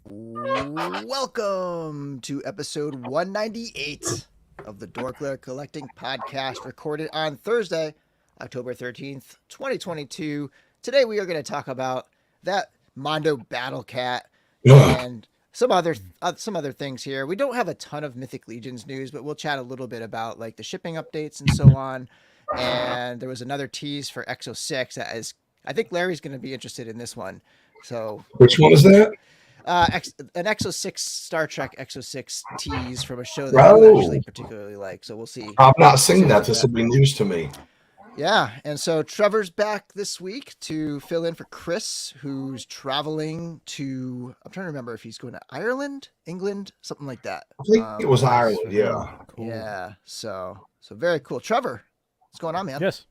Welcome to episode 198 of the DorkLair Collecting Podcast, recorded on Thursday, October 13th, 2022. Today we are going to talk about that Mondo Battle Cat and some other things here. We don't have a ton of Mythic Legions news, but we'll chat a little bit about like the shipping updates and so on. And there was another tease for Exo 6 that is, I think Larry's going to be interested in this one. So which one is that? An Exo 6 Star Trek Exo 6 tease from a show that you actually particularly like. So we'll see. I've not seen that. This will be news to me. Yeah. And so Trevor's back this week to fill in for Chris, who's traveling to, I'm trying to remember if he's going to Ireland, England, something like that. I think it was Ireland. Yeah. Cool. Yeah. So very cool. Trevor, what's going on, man? Yes.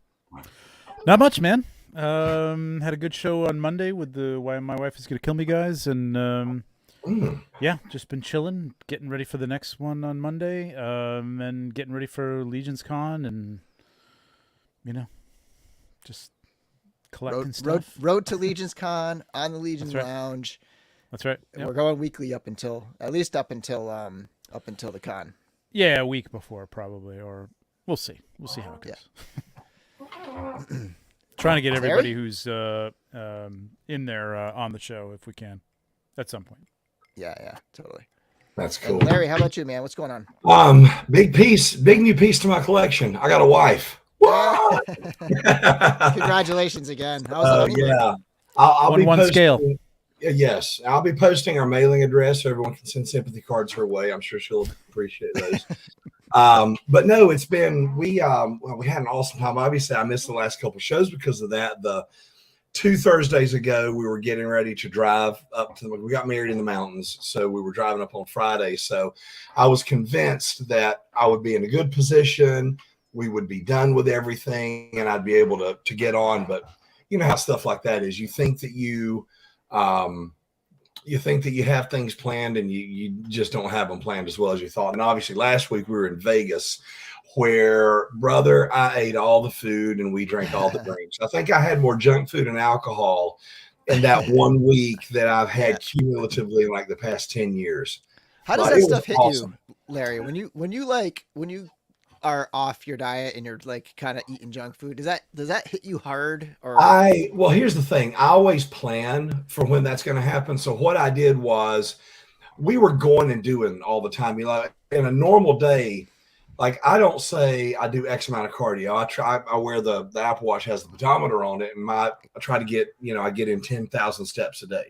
Not much, man. Had a good show on Monday with the Why My Wife Is Gonna Kill Me guys, and yeah, just been chilling, getting ready for the next one on Monday, and getting ready for Legions Con, and just collecting stuff. Road to Legions Con on the Legions Lounge. That's right. Yep. We're going weekly up until the con. Yeah, a week before probably, or we'll see. We'll see how it goes. Yeah. Trying to get everybody who's in there on the show if we can, at some point. Yeah, totally. That's cool. And Larry, how about you, man? What's going on? Big new piece to my collection. I got a wife. Whoa! Congratulations again. How's it? Yeah, I'll be posting, scale. Yes, I'll be posting our mailing address so everyone can send sympathy cards her way. I'm sure she'll appreciate those. But no, it's been we had an awesome time. Obviously, I missed the last couple of shows because of that. The 2 Thursdays ago, we were getting ready to drive up to we got married in the mountains, so we were driving up on Friday. So I was convinced that I would be in a good position. We would be done with everything, and I'd be able to get on. But you know how stuff like that is. You think that you have things planned and you just don't have them planned as well as you thought. And obviously last week we were in Vegas where, brother, I ate all the food and we drank all the drinks. I think I had more junk food and alcohol in that 1 week that I've had cumulatively in like the past 10 years. How does that stuff hit you, Larry? When you are off your diet and you're like kind of eating junk food, does that hit you hard? Or well, here's the thing. I always plan for when that's going to happen. So what I did was we were going and doing all the time. You know, in a normal day, like I don't say I do X amount of cardio. I wear the Apple Watch has the pedometer on it, and I try to get, I get in 10,000 steps a day.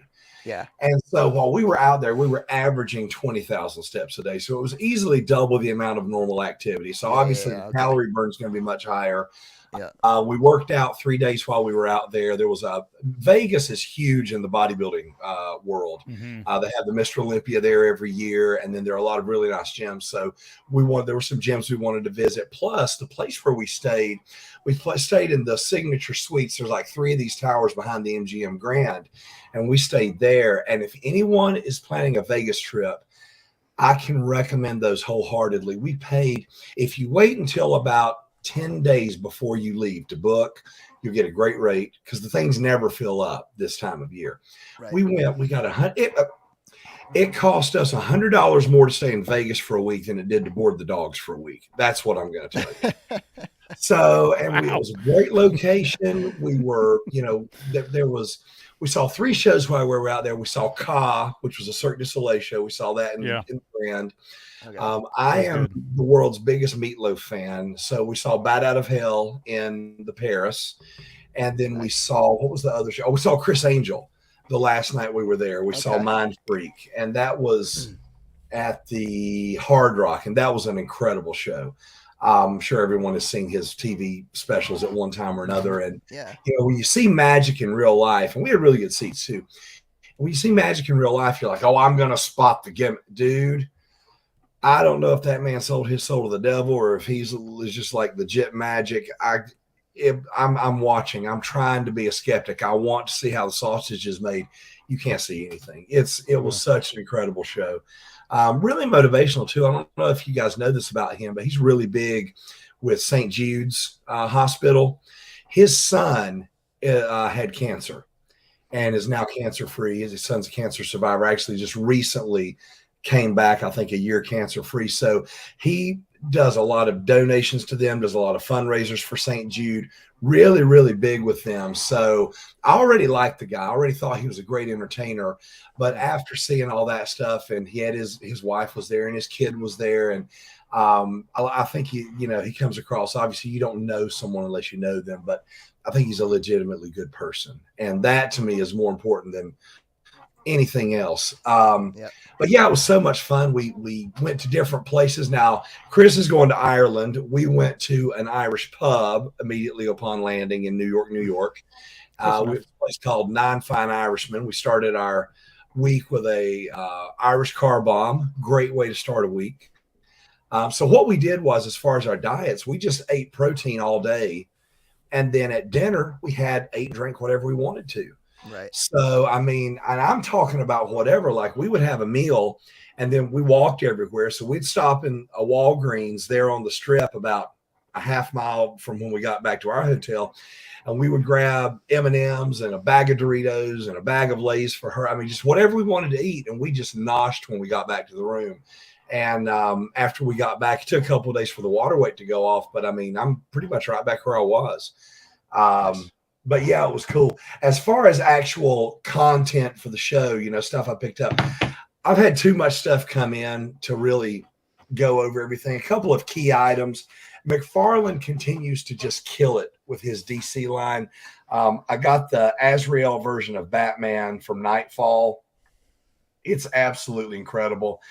Yeah. And so while we were out there, we were averaging 20,000 steps a day. So it was easily double the amount of normal activity. So obviously the calorie burn is going to be much higher. Yeah. We worked out 3 days while we were out there. There was Vegas is huge in the bodybuilding world. Mm-hmm. They have the Mr. Olympia there every year. And then there are a lot of really nice gyms. So there were some gyms we wanted to visit. Plus the place where we stayed in the signature suites. There's like 3 of these towers behind the MGM Grand. And we stayed there. And if anyone is planning a Vegas trip, I can recommend those wholeheartedly. We paid, if you wait until about 10 days before you leave to book, you'll get a great rate because the things never fill up this time of year. Right. We got it cost us $100 more to stay in Vegas for a week than it did to board the dogs for a week. That's what I'm going to tell you. So, and it was a great location. We were, we saw 3 shows while we were out there. We saw Ka, which was a Cirque du Soleil show. We saw that in the Grand. Okay. I am the world's biggest Meatloaf fan. So we saw Bat Out of Hell in the Paris. And then we saw, what was the other show? Oh, we saw Chris Angel the last night we were there. We saw Mind Freak. And that was at the Hard Rock. And that was an incredible show. I'm sure everyone has seen his TV specials at one time or another. And, when you see Magic in real life, and we had really good seats too. When you see Magic in real life, you're like, oh, I'm going to spot the gimmick. Dude, I don't know if that man sold his soul to the devil or if he's just like legit Magic. I'm watching. I'm trying to be a skeptic. I want to see how the sausage is made. You can't see anything. It was such an incredible show. Really motivational too. I don't know if you guys know this about him, but he's really big with St. Jude's Hospital. His son had cancer, and is now cancer free. His son's a cancer survivor. Actually, just recently came back, I think, a year cancer free. So he does a lot of donations to them, does a lot of fundraisers for St. Jude, really, really big with them. So I already liked the guy. I already thought he was a great entertainer. But after seeing all that stuff, and he had his wife was there and his kid was there. And I think he comes across, obviously you don't know someone unless you know them, but I think he's a legitimately good person. And that to me is more important than anything else. But yeah, it was so much fun. We went to different places. Now Chris is going to Ireland. We went to an Irish pub immediately upon landing in New York. We went to a place called Nine Fine Irishmen. We started our week with a Irish car bomb. Great way to start a week. So what we did was, as far as our diets, we just ate protein all day, and then at dinner we had ate and drank whatever we wanted to. Right. So, I mean, and I'm talking about whatever, like we would have a meal and then we walked everywhere. So we'd stop in a Walgreens there on the strip about a half mile from when we got back to our hotel. And we would grab M&Ms and a bag of Doritos and a bag of Lay's for her. I mean, just whatever we wanted to eat. And we just noshed when we got back to the room. And after we got back, it took a couple of days for the water weight to go off. But I mean, I'm pretty much right back where I was. But yeah, it was cool. As far as actual content for the show, stuff I picked up, I've had too much stuff come in to really go over everything. A couple of key items. McFarlane continues to just kill it with his DC line. I got the Azrael version of Batman from Nightfall. It's absolutely incredible.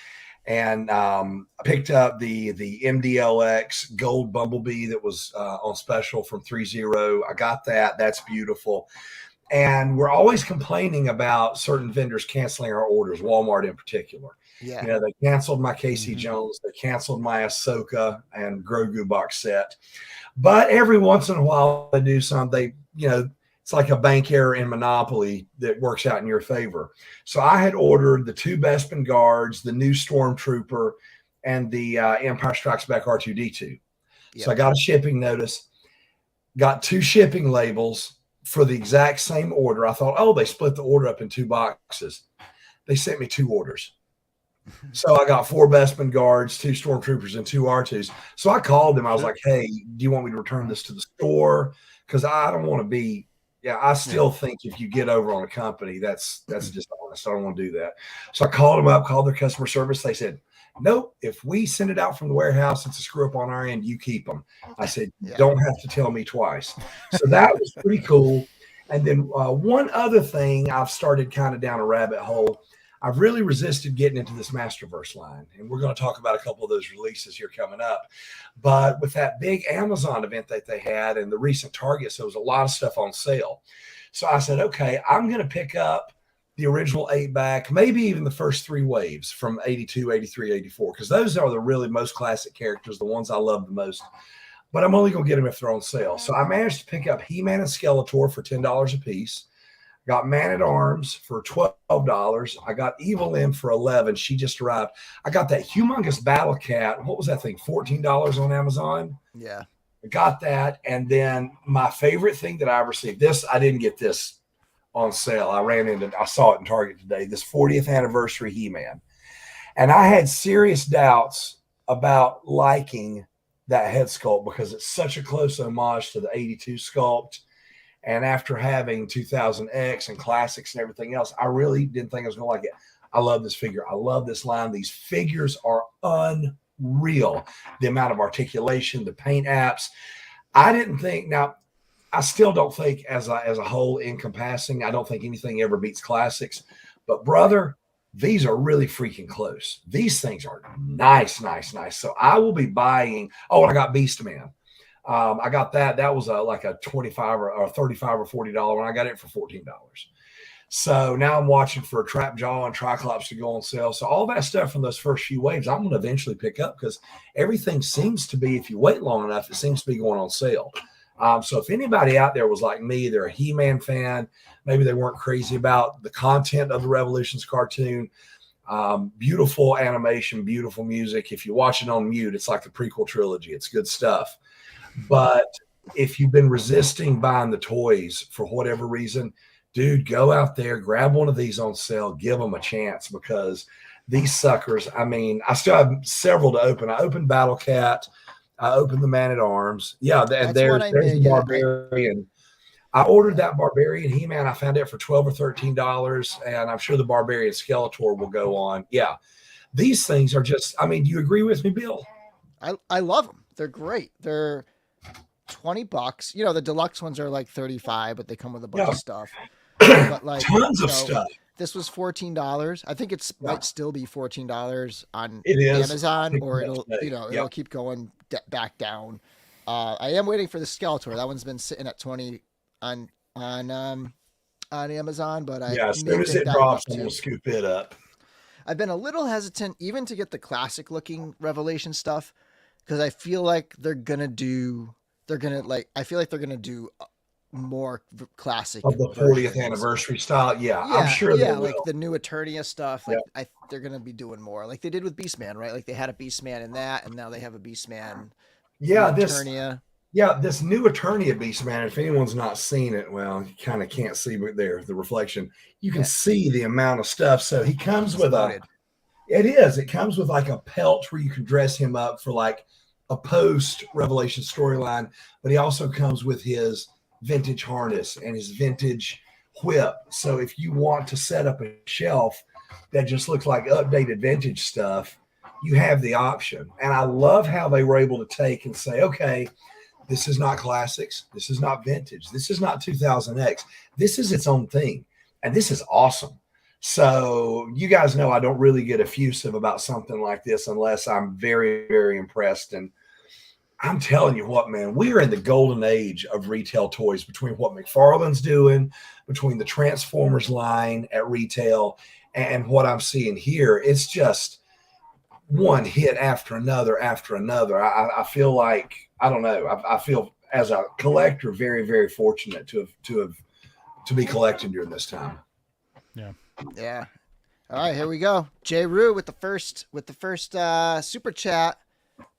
And I picked up the MDLX Gold Bumblebee that was on special from 3.0. I got that. That's beautiful. And we're always complaining about certain vendors canceling our orders, Walmart in particular. Yeah. They canceled my Casey Jones. They canceled my Ahsoka and Grogu box set. But every once in a while they do something. It's like a bank error in Monopoly that works out in your favor. So I had ordered the 2 Bespin Guards, the new Stormtrooper, and the Empire Strikes Back R2-D2. Yep. So I got a shipping notice, got 2 shipping labels for the exact same order. I thought, they split the order up in 2 boxes. They sent me 2 orders. So I got 4 Bespin Guards, 2 Stormtroopers, and 2 R2s. So I called them. I was like, hey, do you want me to return this to the store? Because I don't want to be I still think if you get over on a company, that's dishonest. I don't want to do that. So I called them up, called their customer service. They said, nope, if we send it out from the warehouse, it's a screw up on our end. You keep them. I said, don't have to tell me twice. So that was pretty cool. And then one other thing, I've started kind of down a rabbit hole. I've really resisted getting into this Masterverse line, and we're going to talk about a couple of those releases here coming up. But with that big Amazon event that they had and the recent Target, so there was a lot of stuff on sale. So I said, okay, I'm going to pick up the original 8-back, maybe even the first 3 waves from 82, 83, 84, because those are the really most classic characters, the ones I love the most. But I'm only going to get them if they're on sale. So I managed to pick up He-Man and Skeletor for $10 a piece. Got Man-at-Arms for $12. I got Evil-Lyn for $11. She just arrived. I got that humongous Battle Cat. What was that thing? $14 on Amazon? Yeah. I got that. And then my favorite thing that I received, I didn't get this on sale. I saw it in Target today, this 40th anniversary He-Man. And I had serious doubts about liking that head sculpt because it's such a close homage to the 82 sculpt. And after having 2000X and classics and everything else, I really didn't think I was going to like it. I love this figure. I love this line. These figures are unreal. The amount of articulation, the paint apps. I still don't think as a whole encompassing, I don't think anything ever beats classics. But brother, these are really freaking close. These things are nice. So I will be buying. Oh, and I got Beast Man. I got that. That was like a $25 or $35 or $40 one. I got it for $14. So now I'm watching for a Trap Jaw and Triclops to go on sale. So all that stuff from those first few waves, I'm going to eventually pick up because everything seems to be, if you wait long enough, it seems to be going on sale. So if anybody out there was like me, they're a He-Man fan, maybe they weren't crazy about the content of the Revolutions cartoon, beautiful animation, beautiful music. If you watch it on mute, it's like the prequel trilogy. It's good stuff. But if you've been resisting buying the toys for whatever reason, dude, go out there, grab one of these on sale, give them a chance, because these suckers, I mean, I still have several to open. I opened Battle Cat. I opened the Man at Arms. Yeah, and there's the Barbarian. I ordered that Barbarian He-Man. I found it for $12 or $13, and I'm sure the Barbarian Skeletor will go on. Yeah, these things are just, I mean, do you agree with me, Bill? I love them. They're great. They're $20. You know, the deluxe ones are like $35, but they come with a bunch of stuff. But like tons of stuff. This was $14. I think might still be $14 on Amazon, or it'll keep going back down. I am waiting for the Skeletor. That one's been sitting at 20 on Amazon, but as soon as it drops, I'm gonna scoop it up. I've been a little hesitant even to get the classic looking Revelation stuff, because I feel like they're gonna do more classic of the 40th anniversary style. Yeah, I'm sure they will. Like the new Eternia stuff. Like they're gonna be doing more, like they did with Beastman, right? Like they had a Beastman in that, and now they have a Beastman. Eternia. This new Eternia Beastman. If anyone's not seen it, well, you kind of can't see, but there, the reflection, you can see the amount of stuff. So he comes with it comes with like a pelt where you can dress him up for like a post Revelation storyline, but he also comes with his vintage harness and his vintage whip. So if you want to set up a shelf that just looks like updated vintage stuff, you have the option. And I love how they were able to take and say, okay, this is not classics, this is not vintage, this is not 2000X, this is its own thing, and this is awesome. So you guys know I don't really get effusive about something like this unless I'm very, very impressed. And I'm telling you what, man, we are in the golden age of retail toys, between what McFarlane's doing, between the Transformers line at retail, and what I'm seeing here. It's just one hit after another after another. I feel like, I don't know, I feel as a collector very, very fortunate to be collecting during this time. Yeah. All right, here we go. Jay Rue with the first super chat.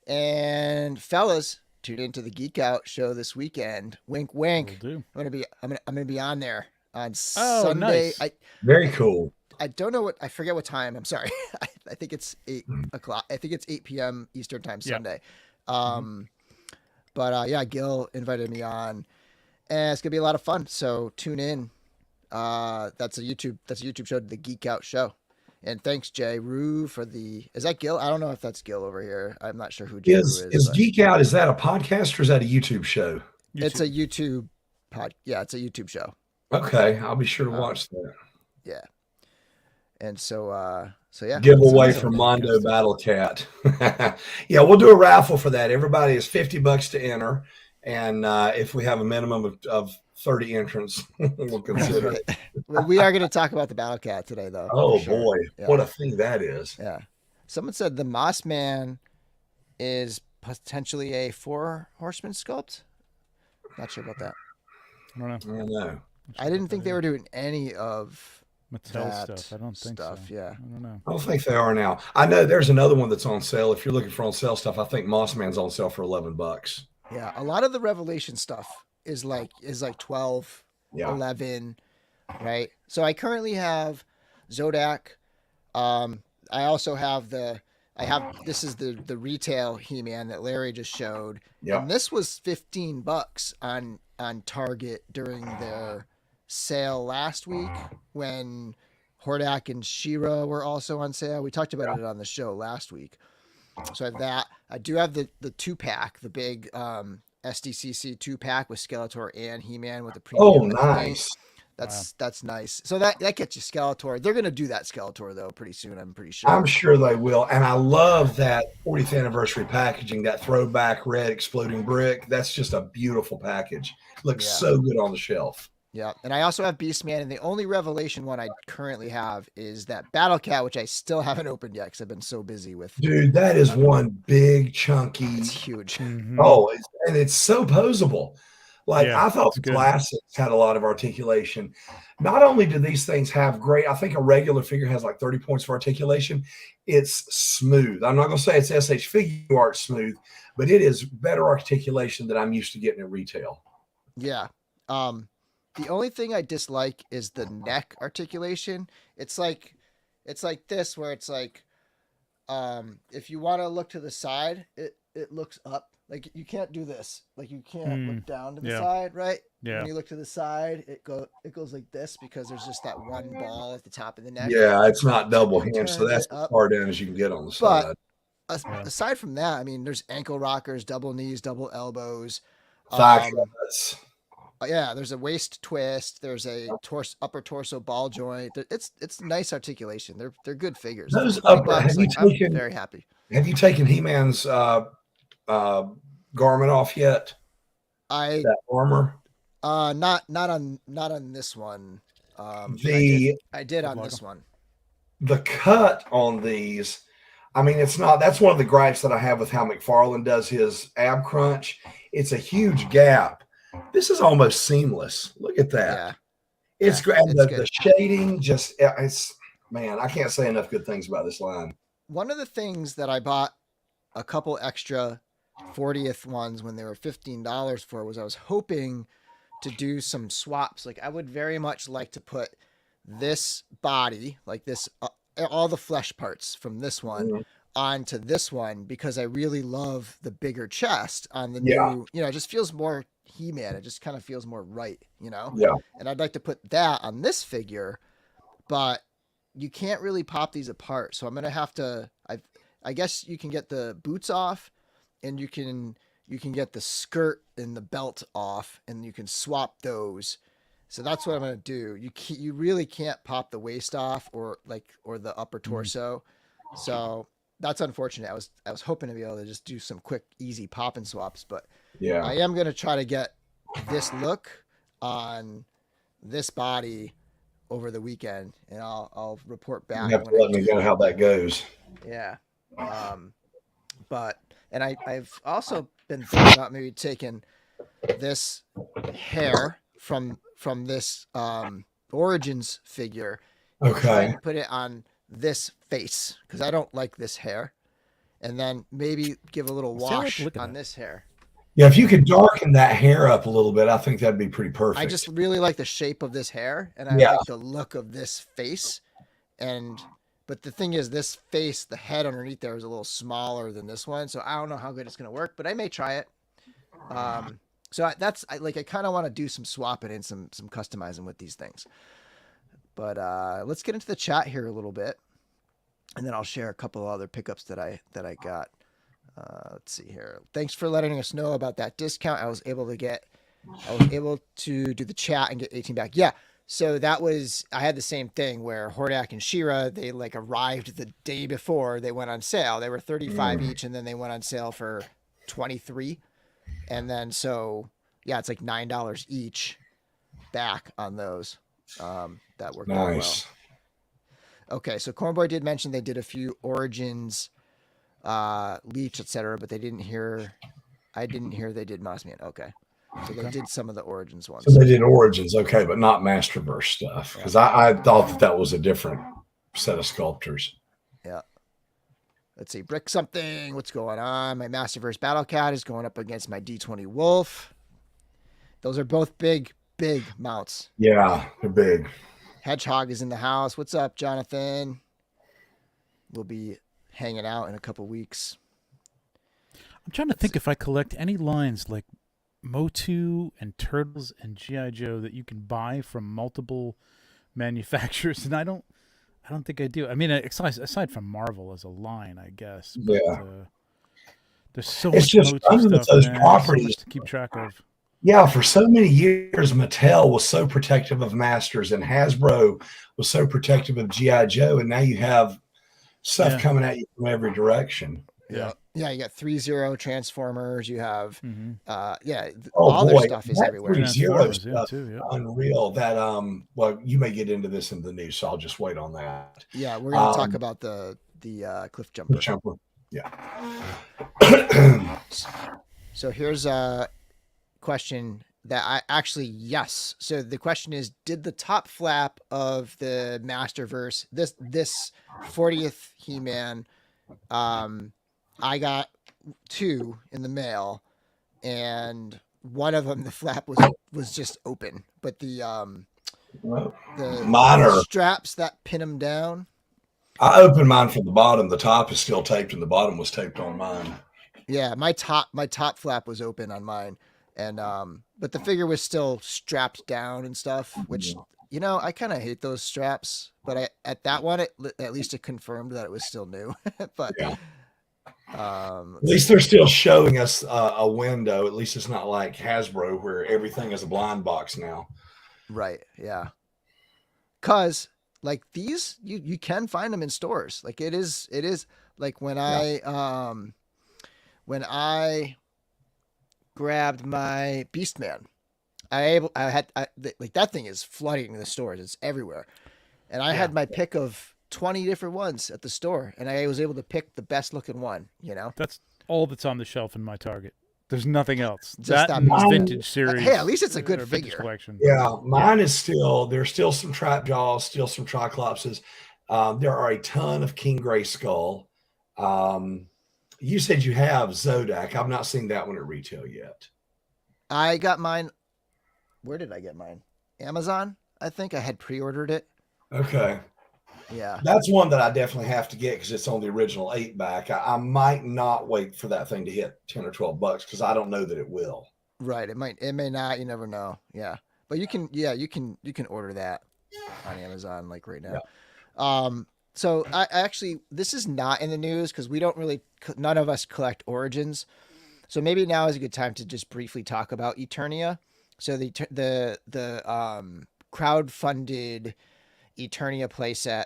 And fellas, tune into the Geek Out show this weekend. Wink, wink. I'm gonna be on there on Sunday. Nice. Very cool. I don't know I forget what time. I'm sorry. I think it's 8 o'clock. I think it's 8 p.m. Eastern time Sunday. But Gil invited me on, and it's gonna be a lot of fun. So tune in. That's a YouTube show, the Geek Out show. And thanks, Jay Rue, for is that Gil? I don't know if that's Gil over here. I'm not sure who Jay Rue is. Is Geek Out, is that a podcast or is that a YouTube show? It's a YouTube it's a YouTube show. Okay, I'll be sure to watch that. Yeah. And so yeah. Giveaway for Mondo Battle Cat. Yeah, we'll do a raffle for that. Everybody is $50 to enter. And if we have a minimum of 30 entrants, we'll consider it. Well, we are going to talk about the Battle Cat today, though. Oh, boy. Yeah. What a thing that is. Yeah. Someone said the Moss Man is potentially a 4 horseman sculpt. Not sure about that. I don't know. I didn't think they were doing any of Mattel stuff. I don't think so. Yeah. I don't know. I don't think they are now. I know there's another one that's on sale. If you're looking for on sale stuff, I think Moss Man's on sale for $11. Yeah. A lot of the Revelation stuff is like 12, 11, right? So I currently have Zodak. I also have this is the retail He-Man that Larry just showed. Yep. And this was $15 on Target during their sale last week when Hordak and She-Ra were also on sale. We talked about it on the show last week. So I have that. I do have the 2-pack, the big SDCC 2-pack with Skeletor and He-Man with the premium. Oh, nice. That's nice. So that gets you Skeletor. They're going to do that Skeletor, though, pretty soon, I'm pretty sure. I'm sure they will. And I love that 40th anniversary packaging, that throwback red exploding brick. That's just a beautiful package. Looks so good on the shelf. Yeah. And I also have Beastman. And the only Revelation one I currently have is that Battle Cat, which I still haven't opened yet because I've been so busy with. Dude, that is one big, chunky. It's huge. Mm-hmm. Oh, and it's so posable. Like, I thought the classics had a lot of articulation. Not only do these things have great, I think a regular figure has like 30 points for articulation. It's smooth. I'm not going to say it's SH Figure Art smooth, but it is better articulation than I'm used to getting at retail. Yeah. The only thing I dislike is the neck articulation. It's like this, where it's like, if you want to look to the side, it looks up. Like you can't do this. Like you can't look down to the side, right? Yeah. When you look to the side, it goes like this because there's just that one ball at the top of the neck. Yeah, it's not double It hinge, so turns that's it as up. far down as you can get on the But side. aside from that, I mean, there's ankle rockers, double knees, double elbows. Thigh cuts. Yeah, there's a waist twist. There's a upper torso ball joint. It's nice articulation. They're good figures. Those For $50, I'm very happy. Have you taken He-Man's garment off yet? That armor? Not on this one. I did on this one. The cut on these, I mean, that's one of the gripes that I have with how McFarlane does his ab crunch. It's a huge gap. This is almost seamless. Look at that. Yeah. It's great. The shading man, I can't say enough good things about this line. One of the things that I bought a couple extra 40th ones when they were $15 for was I was hoping to do some swaps. Like I would very much like to put this body, like this, all the flesh parts from this one onto this one, because I really love the bigger chest on the new, it just feels more He-Man. It just kind of feels more right, Yeah. And I'd like to put that on this figure, but you can't really pop these apart. So I'm going to have to, I guess you can get the boots off, and you can get the skirt and the belt off, and you can swap those. So that's what I'm going to do. You really can't pop the waist off or the upper torso. So that's unfortunate. I was hoping to be able to just do some quick, easy pop and swaps, but yeah, I am going to try to get this look on this body over the weekend, and I'll report back. You have to let me know how that goes. Yeah. And I've also been thinking about maybe taking this hair from this Origins figure, and try and put it on this face, because I don't like this hair, and then maybe give a little wash on this hair. Yeah, if you could darken that hair up a little bit, I think that'd be pretty perfect. I just really like the shape of this hair, and I like the look of this face. But the thing is, this face, the head underneath there is a little smaller than this one, so I don't know how good it's going to work, but I may try it. So I kind of want to do some swapping and some customizing with these things. But let's get into the chat here a little bit, and then I'll share a couple of other pickups that I got. Let's see here. Thanks for letting us know about that discount. I was able to do the chat and get 18 back. Yeah. So I had the same thing where Hordak and She-Ra, they arrived the day before they went on sale. They were 35 each, and then they went on sale for 23. And then, so yeah, it's like $9 each back on those. That worked out well. Okay. So Cornboy did mention they did a few Origins, Leech, etc., but I didn't hear they did Mossman. Okay. So they did some of the Origins ones. So they did Origins, okay, but not Masterverse stuff, because I thought that was a different set of sculptors. Yeah. Let's see. Brick something. What's going on? My Masterverse Battle Cat is going up against my D20 Wolf. Those are both big mounts. Yeah, they're big. Hedgehog is in the house. What's up, Jonathan? We'll be hanging out in a couple weeks. I'm trying to think if I collect any lines like Motu and Turtles and G.I. Joe that you can buy from multiple manufacturers, and I don't think I do. I mean, aside from Marvel as a line, I guess. But, there's so much Motu stuff, those man. properties So much to keep track of. Yeah, for so many years, Mattel was so protective of Masters, and Hasbro was so protective of G.I. Joe, and now you have stuff coming at you from every direction. Yeah. Yeah, you got 3-0 Transformers. You have, all their stuff is everywhere. 3-0 stuff, too, unreal. That well, you may get into this in the news, so I'll just wait on that. Yeah, we're going to talk about the Cliff Jumper. Cliff Jumper. Yeah. So here's a question that yes. So the question is, did the top flap of the Masterverse, this 40th He-Man, I got 2 in the mail, and one of them, the flap was just open, but the straps that pin them down. I opened mine from the bottom. The top is still taped, and the bottom was taped on mine. Yeah, my top flap was open on mine, and but the figure was still strapped down and stuff, which I kind of hate those straps. But at that one, at least it confirmed that it was still new. But yeah. At least they're still showing us a window. At least it's not like Hasbro where everything is a blind box now. Right. Yeah. Cause like these, you can find them in stores. Like it is like when I grabbed my Beastman, like that thing is flooding the stores. It's everywhere. And I had my pick of 20 different ones at the store, and I was able to pick the best looking one, That's all that's on the shelf in my Target. There's nothing else. Just that vintage series. Hey, at least it's a good figure. Collection. Yeah, mine is still, there's still some trap jaws, still some triclopses. There are a ton of King Gray Skull. You said you have Zodak. I've not seen that one at retail yet. I got mine. Where did I get mine? Amazon. I think I had pre-ordered it. Okay. Yeah. That's one that I definitely have to get because it's on the original 8-back. I might not wait for that thing to hit 10 or 12 bucks because I don't know that it will. Right. It may not. You never know. Yeah. But you can order that on Amazon like right now. Yeah. So I actually, this is not in the news because none of us collect Origins. So maybe now is a good time to just briefly talk about Eternia. So the crowdfunded Eternia playset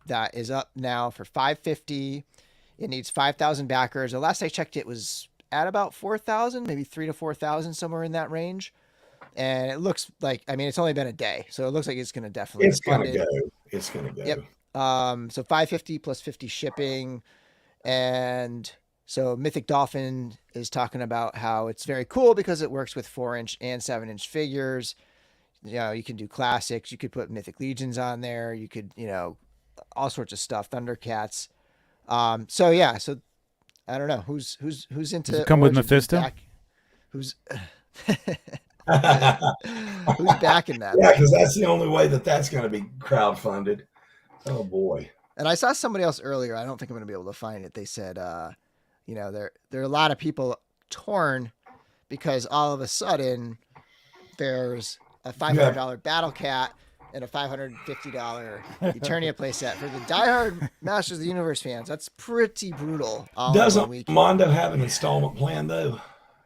that is up now for $550. It needs 5,000 backers. The last I checked, it was at about 4,000, maybe 3,000 to 4,000, somewhere in that range. And it looks like, it's only been a day, so it looks like it's going to definitely. It's going to go. It's going to go. Yep. So $550 plus 50 shipping, and so Mythic Dolphin is talking about how it's very cool because it works with 4-inch and 7-inch figures. You can do classics. You could put Mythic Legions on there. You could, all sorts of stuff. Thundercats. So I don't know who's into. Does it come with Mephisto? Who's backing that? Yeah, because that's the only way that's going to be crowdfunded. Oh boy! And I saw somebody else earlier. I don't think I'm going to be able to find it. They said, there are a lot of people torn because all of a sudden there's a $500 Battle Cat and a $550 Eternia playset for the diehard Masters of the Universe fans. That's pretty brutal. Doesn't Mondo have an installment plan though?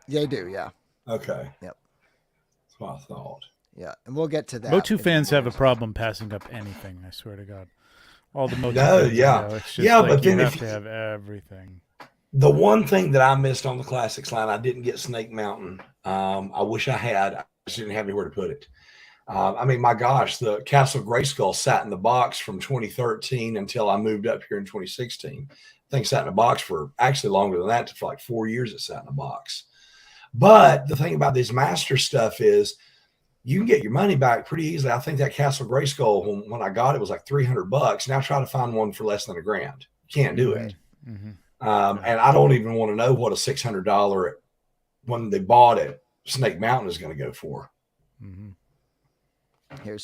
Yeah, they do. Yeah. Okay. Yep. That's what I thought. Yeah, and we'll get to that. Motu fans have a problem passing up anything. I swear to God. All the Motu. No, fans, yeah, it's just but then you have to have everything. The one thing that I missed on the classics line, I didn't get Snake Mountain. I wish I had. I just didn't have anywhere to put it. My gosh, the Castle Grayskull sat in the box from 2013 until I moved up here in 2016. I think it sat in a box for actually longer than that. For like 4 years, it sat in a box. But the thing about this master stuff is you can get your money back pretty easily. I think that Castle Grayskull, when I got it, was like $300. Now try to find one for less than $1,000. You can't do it. Mm-hmm. And I don't even want to know what a $600 when they bought it, Snake Mountain is going to go for. Mm-hmm. Here's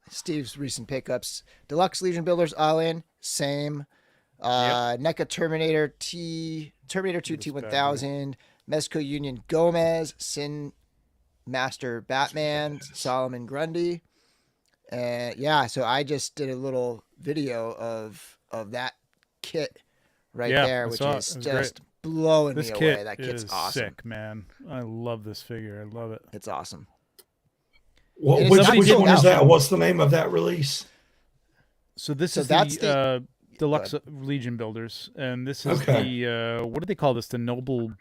Steve's recent pickups. Deluxe Legion Builders all in, same. NECA Terminator 2 T1000, Mezco Union Gomez, Sin Master Batman, Solomon Grundy. And so I just did a little video of that kit there, which is just blowing me away. That kit's awesome. Sick, man. I love this figure. I love it. It's awesome. Which one is that? What's the name of that release? So this is the Deluxe Legion Builders, and this is the what do they call this? The Noble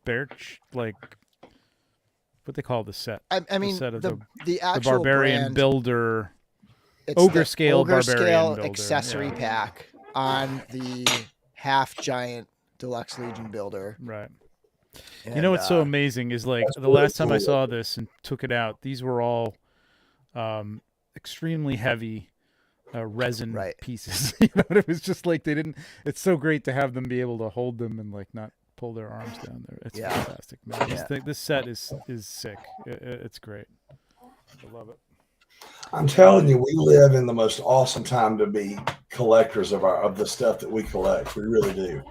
Birch, like what they call the set? The actual the Barbarian brand, Builder, Ogre Scale Barbarian Builder accessory pack on the half giant Deluxe Legion Builder. Right. And, what's so amazing is the last time I saw this and took it out, these were all extremely heavy resin pieces. It was just like they didn't. It's so great to have them be able to hold them and not pull their arms down there. It's Yeah. fantastic, man. Yeah. This set is sick. It's great. I love it. I'm telling you, we live in the most awesome time to be collectors of the stuff that we collect. We really do.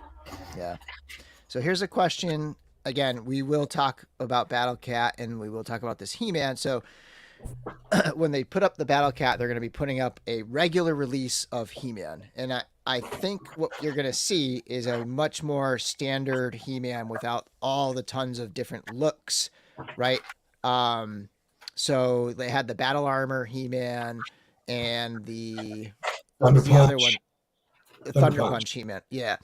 Yeah. So here's a question. Again, we will talk about Battle Cat and we will talk about this He-Man. So when they put up the Battle Cat, they're going to be putting up a regular release of He-Man. And I think what you're going to see is a much more standard He-Man without all the tons of different looks, right? So they had the battle armor He-Man and what was the other one? Thunder Punch He-Man. Yeah.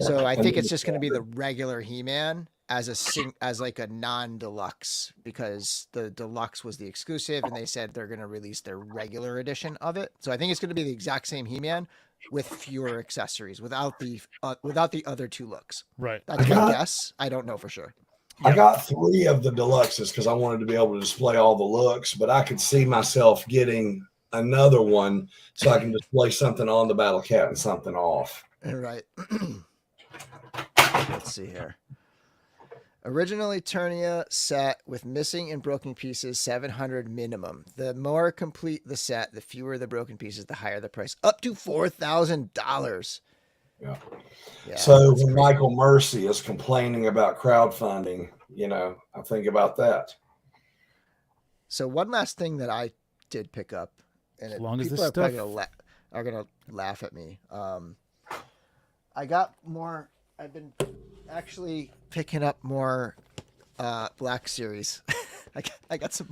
So I think it's just going to be the regular He-Man as like a non-deluxe, because the deluxe was the exclusive and they said they're going to release their regular edition of it. So I think it's going to be the exact same He-Man with fewer accessories without the other two looks. Right. That's my guess. I don't know for sure. I got 3 of the deluxes because I wanted to be able to display all the looks, but I could see myself getting another one so I can display something on the Battle Cat and something off. Right. Let's see here. Original Eternia set with missing and broken pieces, 700 minimum. The more complete the set, the fewer the broken pieces, the higher the price. Up to $4,000. Yeah. Yeah. So when Michael Mercy is complaining about crowdfunding, I think about that. So one last thing that I did pick up, and people are probably gonna laugh at me. I got more. I've been actually picking up more Black Series. I got some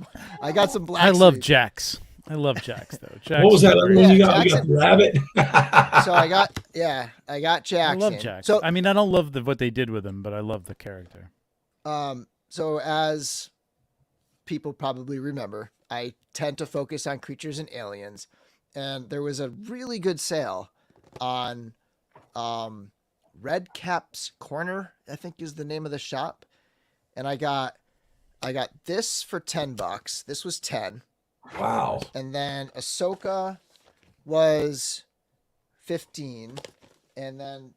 Black. I love Series. Jax. I love Jax though. Jax what was that? great. You got Rabbit. So I got Jax. I love Jax. So I mean, I don't love what they did with him, but I love the character. So as people probably remember, I tend to focus on creatures and aliens, and there was a really good sale on Red Cap's Corner, I think is the name of the shop, and I got this for $10. This was 10. Wow. And then Ahsoka was 15, and then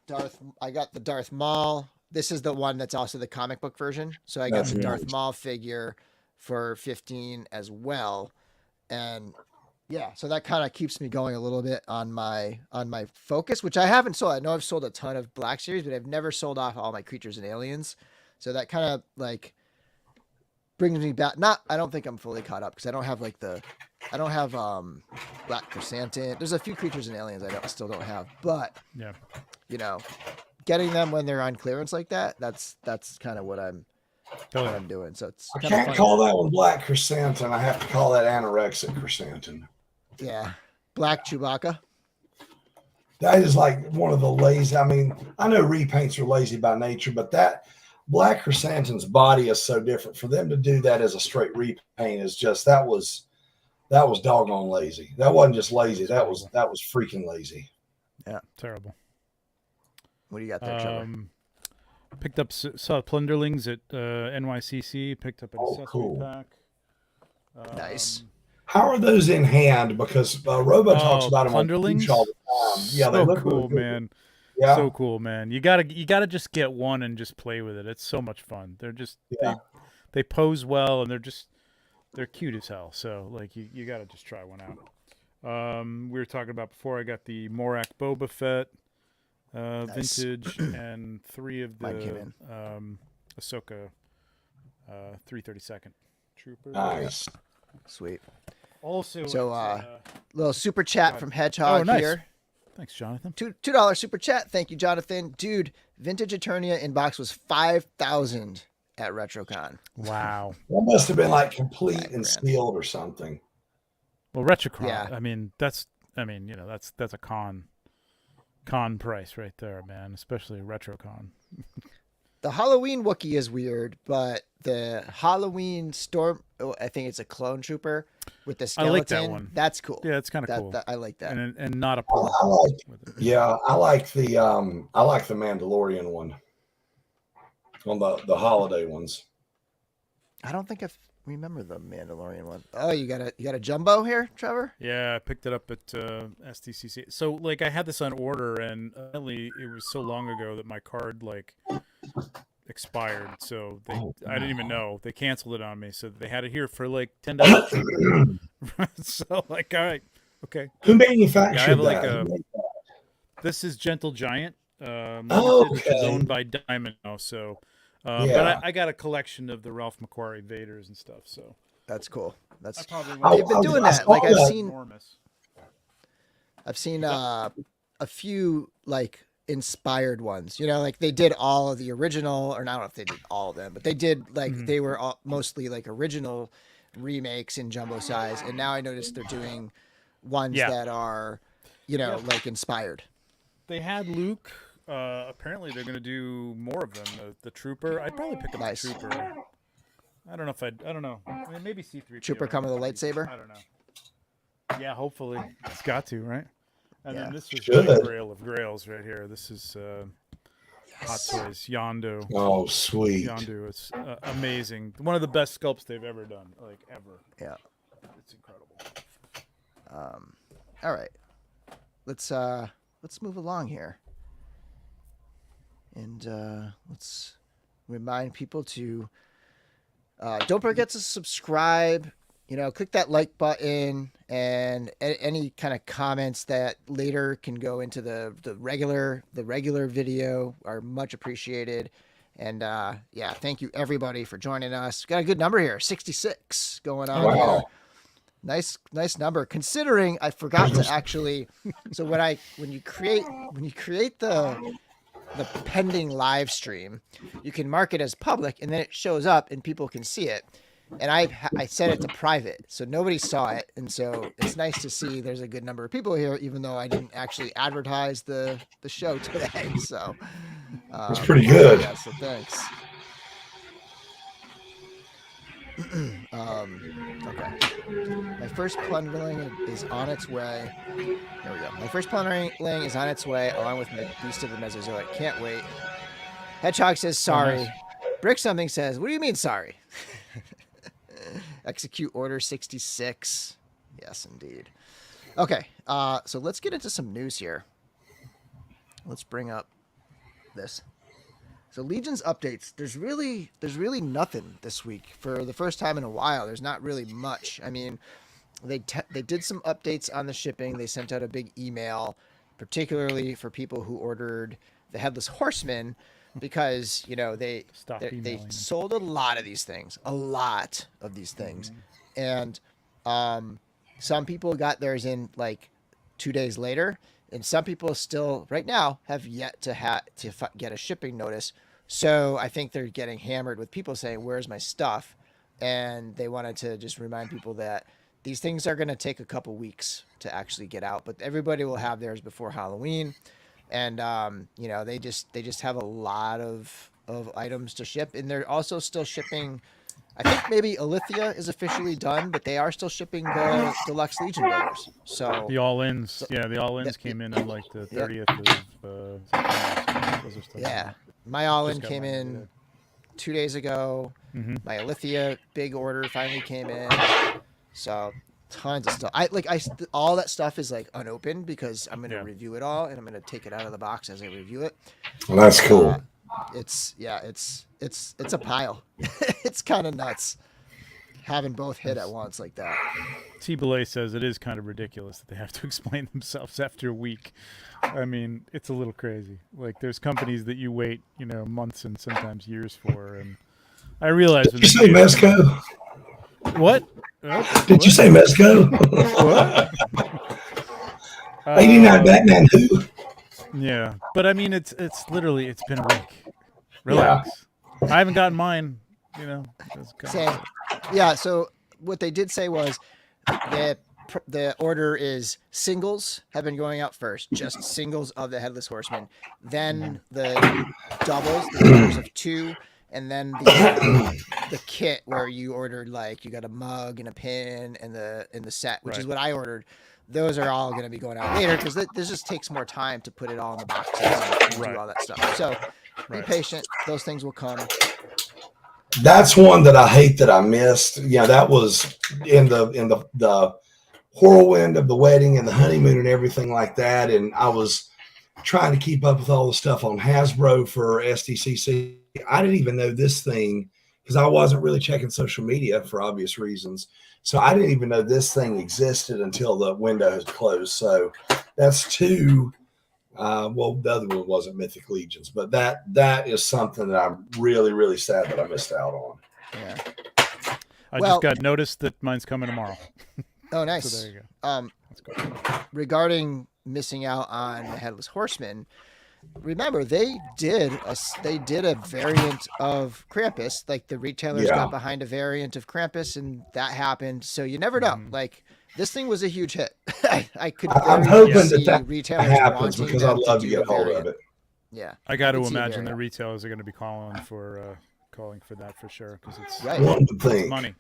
I got the Darth Maul. This is the one that's also the comic book version. So I got the Darth Maul figure for 15 as well. And yeah, so that kind of keeps me going a little bit on my focus, which I haven't sold. I know I've sold a ton of Black Series, but I've never sold off all my creatures and aliens. So that kind of like brings me back. I don't think I'm fully caught up because I don't have Black Chrysanthemum. There's a few creatures and aliens I still don't have, but yeah, getting them when they're on clearance like that, that's kind of what I'm doing. So it's I can't call that one Black Chrysanthemum. I have to call that Anorexic Chrysanthemum. Yeah. Black Chewbacca. That is like one of the lazy. I mean, I know repaints are lazy by nature, but that Black Chrysanthemum's body is so different. For them to do that as a straight repaint is just that was doggone lazy. That wasn't just lazy. That was freaking lazy. Yeah, terrible. What do you got there, Trevor? Picked up saw Plunderlings at NYCC. Picked up an accessory pack. Nice. How are those in hand? Because Robo talks about them Plunderlings all the time. Yeah, they look cool, really man. Yeah. So cool, man. You gotta just get one and just play with it. It's so much fun. They're just they pose well and they're cute as hell. So like you gotta just try one out. We were talking about before. I got the Morak Boba Fett Nice. vintage and 3 of the Ahsoka 332nd Trooper. Nice. Sweet. Also, so little super chat from Hedgehog here. Thanks, Jonathan. $2 super chat. Thank you, Jonathan. Dude, Vintage Eternia inbox was 5,000 at RetroCon. Wow. That must have been like complete and sealed or something. Well, RetroCon. Yeah. I mean, that's a con price right there, man. Especially RetroCon. The Halloween Wookiee is weird, but the Halloween Storm, I think it's a clone trooper with the skeleton. I like that one. That's cool. Yeah, it's kind of cool. I like that. And not a I like the Mandalorian one on the holiday ones. I don't think I remember the Mandalorian one. Oh, you got a jumbo here, Trevor? Yeah, I picked it up at STCC. So like I had this on order, and apparently it was so long ago that my card expired, so I didn't even know. They canceled it on me, so they had it here for like $10 cheaper. So like, all right, okay. Who manufactured I have that? This is Gentle Giant, which is owned by Diamond now. So, but I got a collection of the Ralph McQuarrie Vaders and stuff. So that's cool. That's they've been doing that. Like I've seen a few like inspired ones, like they did all of the original, or I don't know if they did all of them, but they did like they were mostly like original remakes in jumbo size, and now I noticed they're doing ones that are like inspired. They had Luke, apparently they're going to do more of them, the Trooper. I'd probably pick up the Trooper. I don't know. I mean, maybe C3PO. Trooper come with a lightsaber? I don't know. Yeah, hopefully. It's got to, right? And then this was the grail of grails right here. This is Hot Toys Yondo. Oh, sweet. Yondo is amazing. One of the best sculpts they've ever done, like ever. Yeah. It's incredible. All right. Let's move along here. And let's remind people to don't forget to subscribe. Click that like button, and any kind of comments that later can go into the regular video are much appreciated. And thank you everybody for joining us. Got a good number here, 66 going on. Wow. Here. Nice number, considering I forgot to actually. So when you create the pending live stream, you can mark it as public, and then it shows up and people can see it. And I set it to private, so nobody saw it, and so it's nice to see there's a good number of people here, even though I didn't actually advertise the show today. So that's pretty good. Yeah, so thanks. Okay. My first plundering is on its way. There we go. My first plundering is on its way, along with the Beast of the Mesozoic. Can't wait. Hedgehog says sorry. Oh, nice. Brick something says, what do you mean sorry? Execute order 66. Yes, indeed. Okay, so let's get into some news here. Let's bring up this. So Legion's updates. There's really nothing this week. For the first time in a while, there's not really much. I mean, they did some updates on the shipping. They sent out a big email, particularly for people who ordered the Headless Horseman, because they sold a lot of these things, and some people got theirs in like 2 days later, and some people still right now have yet to get a shipping notice. So I think they're getting hammered with people saying, "Where's my stuff?" And they wanted to just remind people that these things are going to take a couple weeks to actually get out, but everybody will have theirs before Halloween. And they just have a lot of items to ship, and they're also still shipping. I think maybe Alithia is officially done, but they are still shipping the Deluxe Legion builders. So the all-ins, the all-ins came in on like the 30th of September. Yeah, my all-in came in 2 days ago. Mm-hmm. My Alithia big order finally came in. So tons of stuff. All that stuff is like unopened because I'm going to review it all, and I'm going to take it out of the box as I review it. Well, that's cool. It's a pile. It's kind of nuts having both hit at once like that. T-Belay says it is kind of ridiculous that they have to explain themselves after a week. I mean, it's a little crazy. Like, there's companies that you wait, months and sometimes years for, and I realize. Did you say Mezco? What? Did you say Mezco? What? 89 Batman who? Yeah, but I mean, it's literally, it's been a week. Relax. Yeah. I haven't gotten mine, Same. Yeah, so what they did say was the order is singles have been going out first, just singles of the Headless Horseman, then the doubles, the orders of 2, and then the kit where you ordered, like, you got a mug and a pin and the set, which is what I ordered. Those are all going to be going out later because this just takes more time to put it all in the boxes and do all that stuff. So be patient; those things will come. That's one that I hate that I missed. Yeah, that was in the whirlwind of the wedding and the honeymoon and everything like that. And I was trying to keep up with all the stuff on Hasbro for SDCC. I didn't even know this thing because I wasn't really checking social media for obvious reasons. So I didn't even know this thing existed until the window has closed. So that's two. Well, the other one wasn't Mythic Legions, but that is something that I'm really, really sad that I missed out on. Yeah. I just got notice that mine's coming tomorrow. Oh, nice. So there you go. That's cool. Regarding missing out on the Headless Horseman, remember they did a variant of Krampus. Like the retailers got behind a variant of Krampus, and that happened. So you never know. Like this thing was a huge hit. I'm hoping see that retailers happens because I'd love to get a hold of it. Yeah, I got to imagine the retailers are going to be calling for that for sure because it's it's money.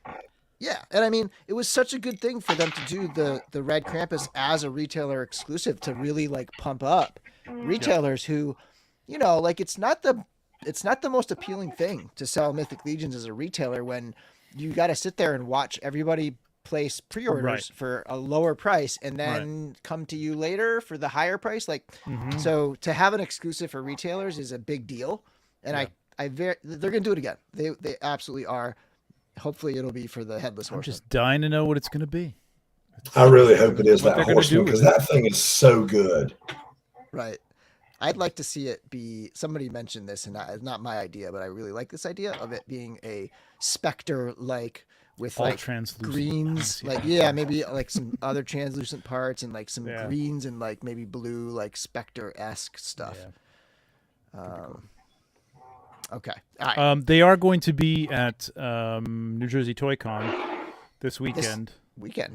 Yeah, and I mean, it was such a good thing for them to do the Red Krampus as a retailer exclusive to really like pump up retailers who, you know, like it's not the most appealing thing to sell Mythic Legions as a retailer when you got to sit there and watch everybody place pre-orders for a lower price and then come to you later for the higher price. Like, so to have an exclusive for retailers is a big deal, and they're gonna do it again. They absolutely are. Hopefully it'll be for the Headless Horseman. I'm just dying to know what it's going to be. I really hope it is that Horseman because that thing is so good. Right. I'd like to see it be, somebody mentioned this and it's not my idea, but I really like this idea of it being a Spectre-like with all like greens, like maybe like some other translucent parts and like some greens and like maybe blue, like Spectre-esque stuff. Yeah. Okay. All right. They are going to be at New Jersey Toy Con this weekend.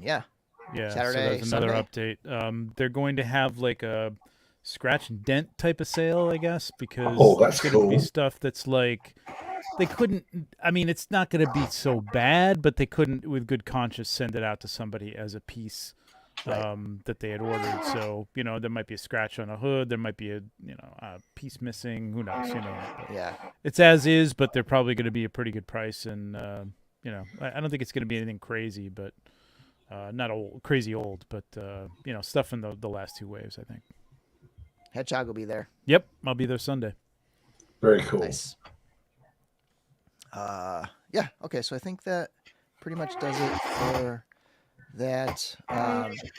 Yeah. Saturday, so that's another update. They're going to have like a scratch and dent type of sale, I guess, because that's going to be stuff that's like they couldn't. I mean, it's not going to be so bad, but they couldn't, with good conscience, send it out to somebody as a piece. That they had ordered, so you know there might be a scratch on a hood, there might be a piece missing. Who knows? You know, it's as is, but they're probably going to be a pretty good price, and you know, I don't think it's going to be anything crazy, but not crazy old, but you know, stuff in the last two waves, I think. Hedgehog will be there. Yep, I'll be there Sunday. Very cool. Nice. Yeah. Okay, so I think that pretty much does it for that.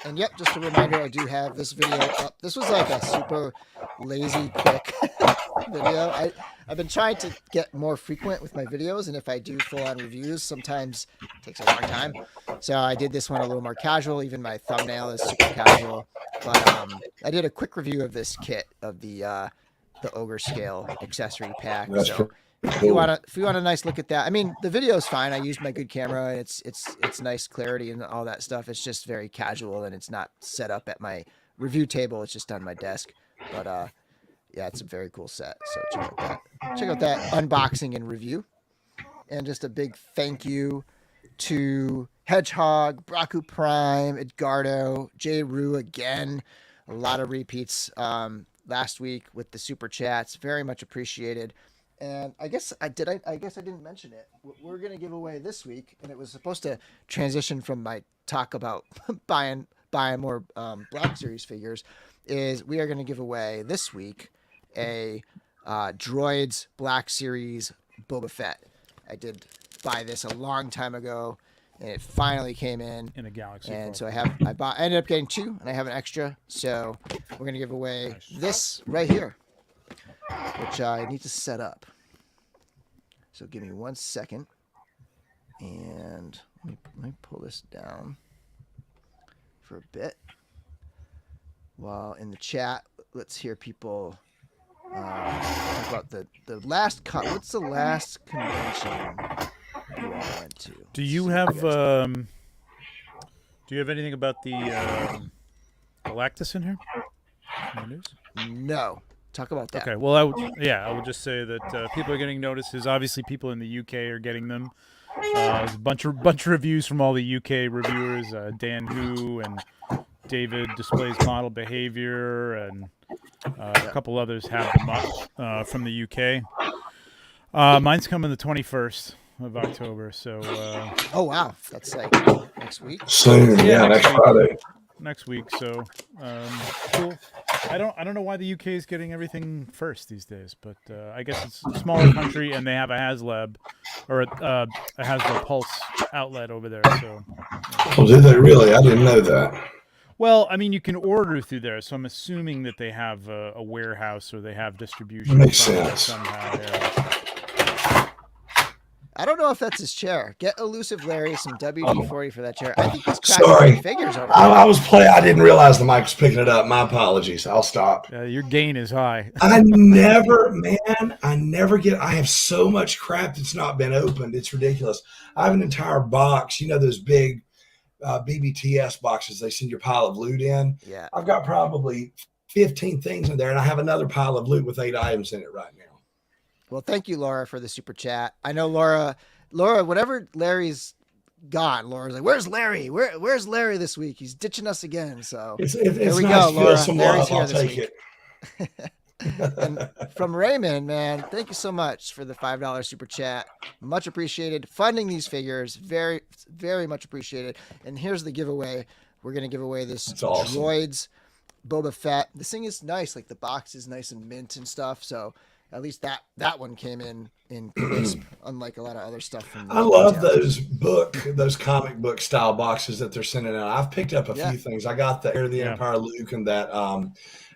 And yep, just a reminder, I do have this video up. This was like a super lazy, quick video. I've been trying to get more frequent with my videos, and if I do full-on reviews, sometimes it takes a long time. So I did this one a little more casual. Even my thumbnail is super casual. But I did a quick review of this kit of the Ogre Scale accessory pack. If you want a nice look at that, I mean, the video is fine. I used my good camera, and it's nice clarity and all that stuff. It's just very casual, and it's not set up at my review table. It's just on my desk. But yeah, it's a very cool set. So check out that unboxing and review. And just a big thank you to Hedgehog, Braku Prime, Edgardo, J. Rue again. A lot of repeats last week with the super chats. Very much appreciated. And I guess I didn't mention it. We're going to give away this week, and it was supposed to transition from my talk about buying more Black Series figures, is we are going to give away this week a Droids Black Series Boba Fett. I did buy this a long time ago, and it finally came in a Galaxy. And so I ended up getting two, and I have an extra. So we're going to give away this right here, which I need to set up. So give me 1 second, and let me pull this down for a bit. While in the chat, let's hear people talk about the last what's the last convention you all went to? Do you have anything about the Galactus in here? No news? No. Talk about that. Okay. Well, I would just say that people are getting notices. Obviously, people in the UK are getting them. There's a bunch of reviews from all the UK reviewers. Dan Hu and David Displays Model Behavior, and a couple others have them up from the UK. Mine's coming the 21st of October. So. Oh wow, that's like next week. Soon, yeah, next Friday. Next week. So cool. I don't know why the UK is getting everything first these days, but I guess it's a smaller country and they have a HasLab or a HasLab Pulse outlet over there. So, Oh, did they really? I didn't know that. well, I mean, you can order through there, so I'm assuming that they have a warehouse or they have distribution Makes from there sense. somehow. Yeah. I don't know if that's his chair. Get Elusive Larry some WD-40 for that chair. I think he's Sorry. cracking figures over I was playing. I didn't realize the mic was picking it up. My apologies. I'll stop. Your gain is high. I never get. I have so much crap that's not been opened. It's ridiculous. I have an entire box. You know those big BBTS boxes they send your pile of loot in? Yeah. I've got probably 15 things in there, and I have another pile of loot with 8 items in it right now. Well, thank you, Laura, for the super chat. I know Laura, whenever Larry's gone, Laura's like, "Where's Larry? Where's Larry this week? He's ditching us again." So Here we nice go, Laura. Larry's love. here I'll this take week. it. And from Raymond, man, thank you so much for the $5 super chat. Much appreciated. Funding these figures, very, very much appreciated. And here's the giveaway. We're gonna give away this awesome. Droids Boba Fett. This thing is nice. Like the box is nice and mint and stuff. So at least that one came in crisp, unlike a lot of other stuff. From I love those comic book style boxes that they're sending out. I've picked up a few things. I got the Heir of the Empire Luke and that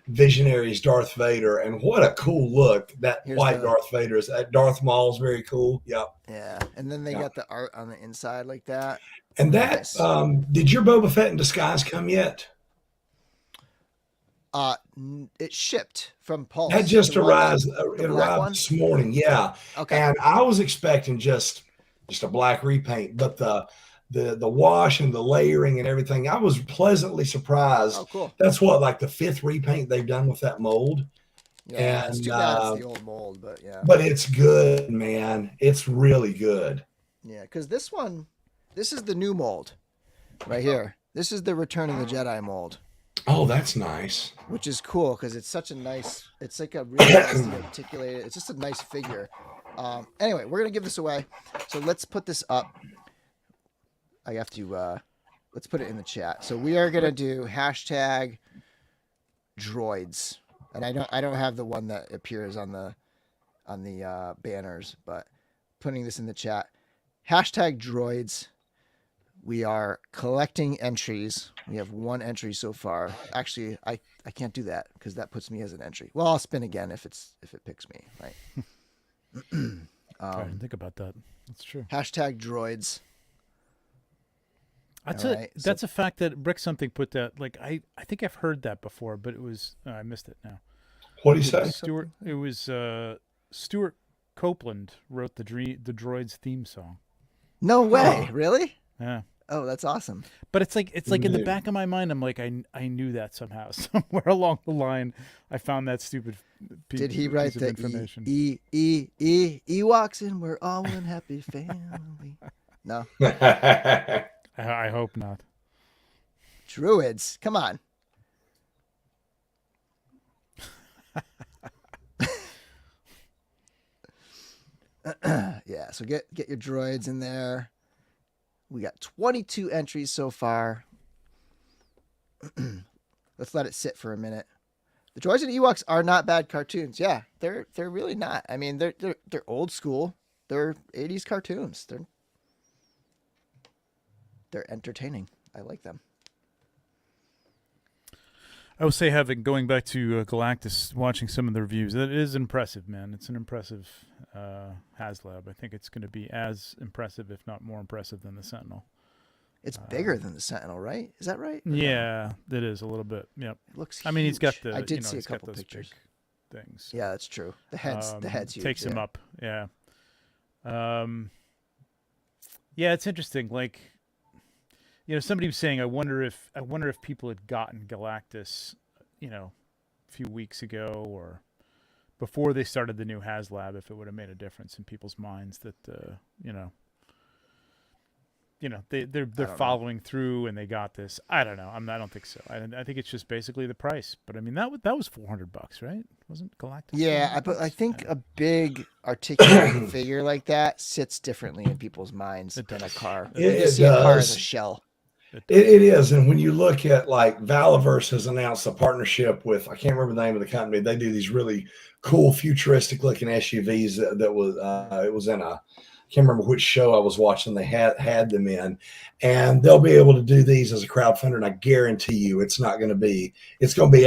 Visionaries Darth Vader, and what a cool look that white Darth Vader is. That Darth Maul's very cool. Yep. Yeah, and then they got the art on the inside like that. And that did your Boba Fett in disguise come yet? It shipped from Pulse. That just arrived this morning. Yeah. Okay. And I was expecting just a black repaint, but the wash and the layering and everything, I was pleasantly surprised. Oh, cool. That's like the 5th repaint they've done with that mold. Yeah, and it's too bad it's the old mold, but yeah. But it's good, man. It's really good. Yeah, because this is the new mold right here. This is the Return of the Jedi mold. Oh, that's nice. Which is cool because it's such a nice, it's like a really nicely articulated, it's just a nice figure. Anyway, we're going to give this away. So let's put this up. I have to, let's put it in the chat. So we are going to do hashtag droids. And I don't have the one that appears on the banners, but putting this in the chat. Hashtag droids. We are collecting entries. We have 1 entry so far. Actually, I can't do that because that puts me as an entry. Well, I'll spin again if it picks me, right? I didn't think about that. That's true. Hashtag droids. That's a fact that Brick something put that. Like I think I've heard that before, but it was I missed it now. What do you say? It was Stuart Copeland wrote the Droids theme song. No way, really? Yeah. Oh, that's awesome. But it's like in the back of my mind, I'm like, I knew that somehow. Somewhere along the line, I found that stupid piece. Did he write the information. Ewoks and we're all one happy family? No. I hope not. Druids, come on. Yeah, so get your droids in there. We got 22 entries so far. Let's let it sit for a minute. The Droids and Ewoks are not bad cartoons. Yeah, they're really not. I mean, they're old school. They're 80s cartoons. They're entertaining. I like them. I would say going back to Galactus, watching some of the reviews, it is impressive, man. It's an impressive HasLab. I think it's going to be as impressive, if not more impressive, than the Sentinel. It's bigger than the Sentinel, right? Is that right? Yeah, it is a little bit. Yep. It looks huge. I mean, he's got the. I did see a couple pictures. Things. Yeah, that's true. The head's huge. Takes him up. Yeah. Yeah, it's interesting. Like, somebody was saying, I wonder if people had gotten Galactus, a few weeks ago or before they started the new HasLab, if it would have made a difference in people's minds that, they're following through and they got this. I don't know. I don't think so. I think it's just basically the price. But I mean, that was $400, right? Wasn't Galactus? Yeah, but I think a big articulated figure like that sits differently in people's minds than a car. It see a car as does. a shell. It is. And when you look at like Valaverse has announced a partnership with, I can't remember the name of the company. They do these really cool futuristic looking SUVs that was, it was in I can't remember which show I was watching. They had them in, and they'll be able to do these as a crowdfunder. And I guarantee you it's going to be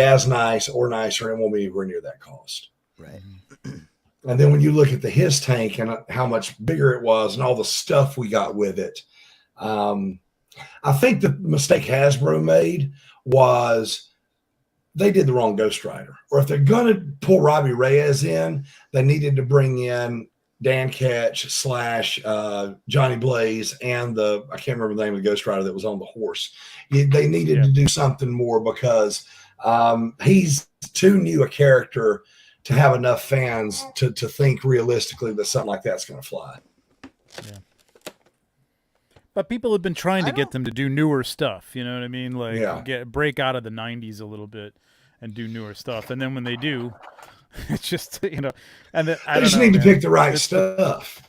as nice or nicer, and it won't be anywhere near that cost. Right. And then when you look at the his tank and how much bigger it was and all the stuff we got with it, I think the mistake Hasbro made was they did the wrong Ghost Rider. Or if they're going to pull Robbie Reyes in, they needed to bring in Dan Ketch / Johnny Blaze and I can't remember the name of the Ghost Rider that was on the horse. They needed to do something more because he's too new a character to have enough fans to think realistically that something like that's going to fly. Yeah. But people have been trying to get them to do newer stuff. You know what I mean? Like break out of the 90s a little bit and do newer stuff. And then when they do, it's just, and they just need to pick the right stuff.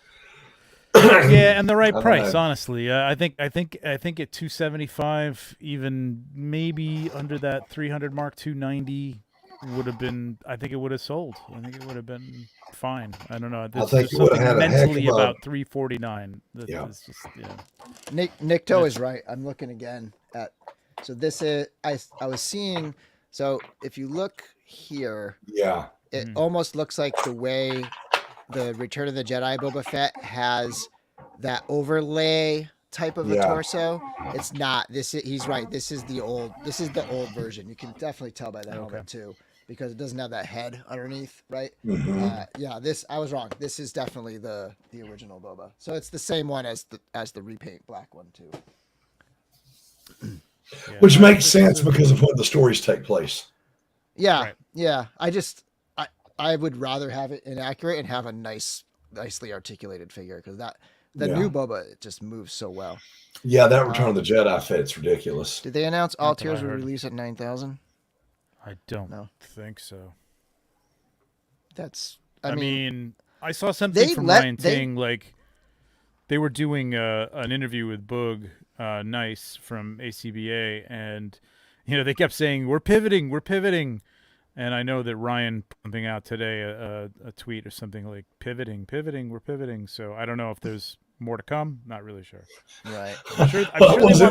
Yeah, and the right price. Honestly, I think at 275, even maybe under that 300 mark, 290 would have been. I think it would have sold. I think it would have been fine. I don't know. I think it would have had mentally about 349. It's just, Nick Toe is right. I'm looking again at. So this is I was seeing. So if you look here, it almost looks like the way the Return of the Jedi Boba Fett has that overlay type of a torso. It's not. He's right. This is the old version. You can definitely tell by the helmet too, because it doesn't have that head underneath, right? I was wrong. This is definitely the original Boba. So it's the same one as the repaint black one too. Which makes sense because of when the stories take place. Yeah, right. Yeah. I would rather have it inaccurate and have a nicely articulated figure, because the new Boba, it just moves so well. Yeah, that Return of the Jedi fit's ridiculous. Did they announce all tiers will release at 9,000? I don't think so. I mean, I saw something from Ryan saying like they were doing an interview with Boog Nice from ACBA, and they kept saying we're pivoting. And I know that Ryan pumping out today a tweet or something like pivoting, we're pivoting. So I don't know if there's more to come. Not really sure. Right. I'm sure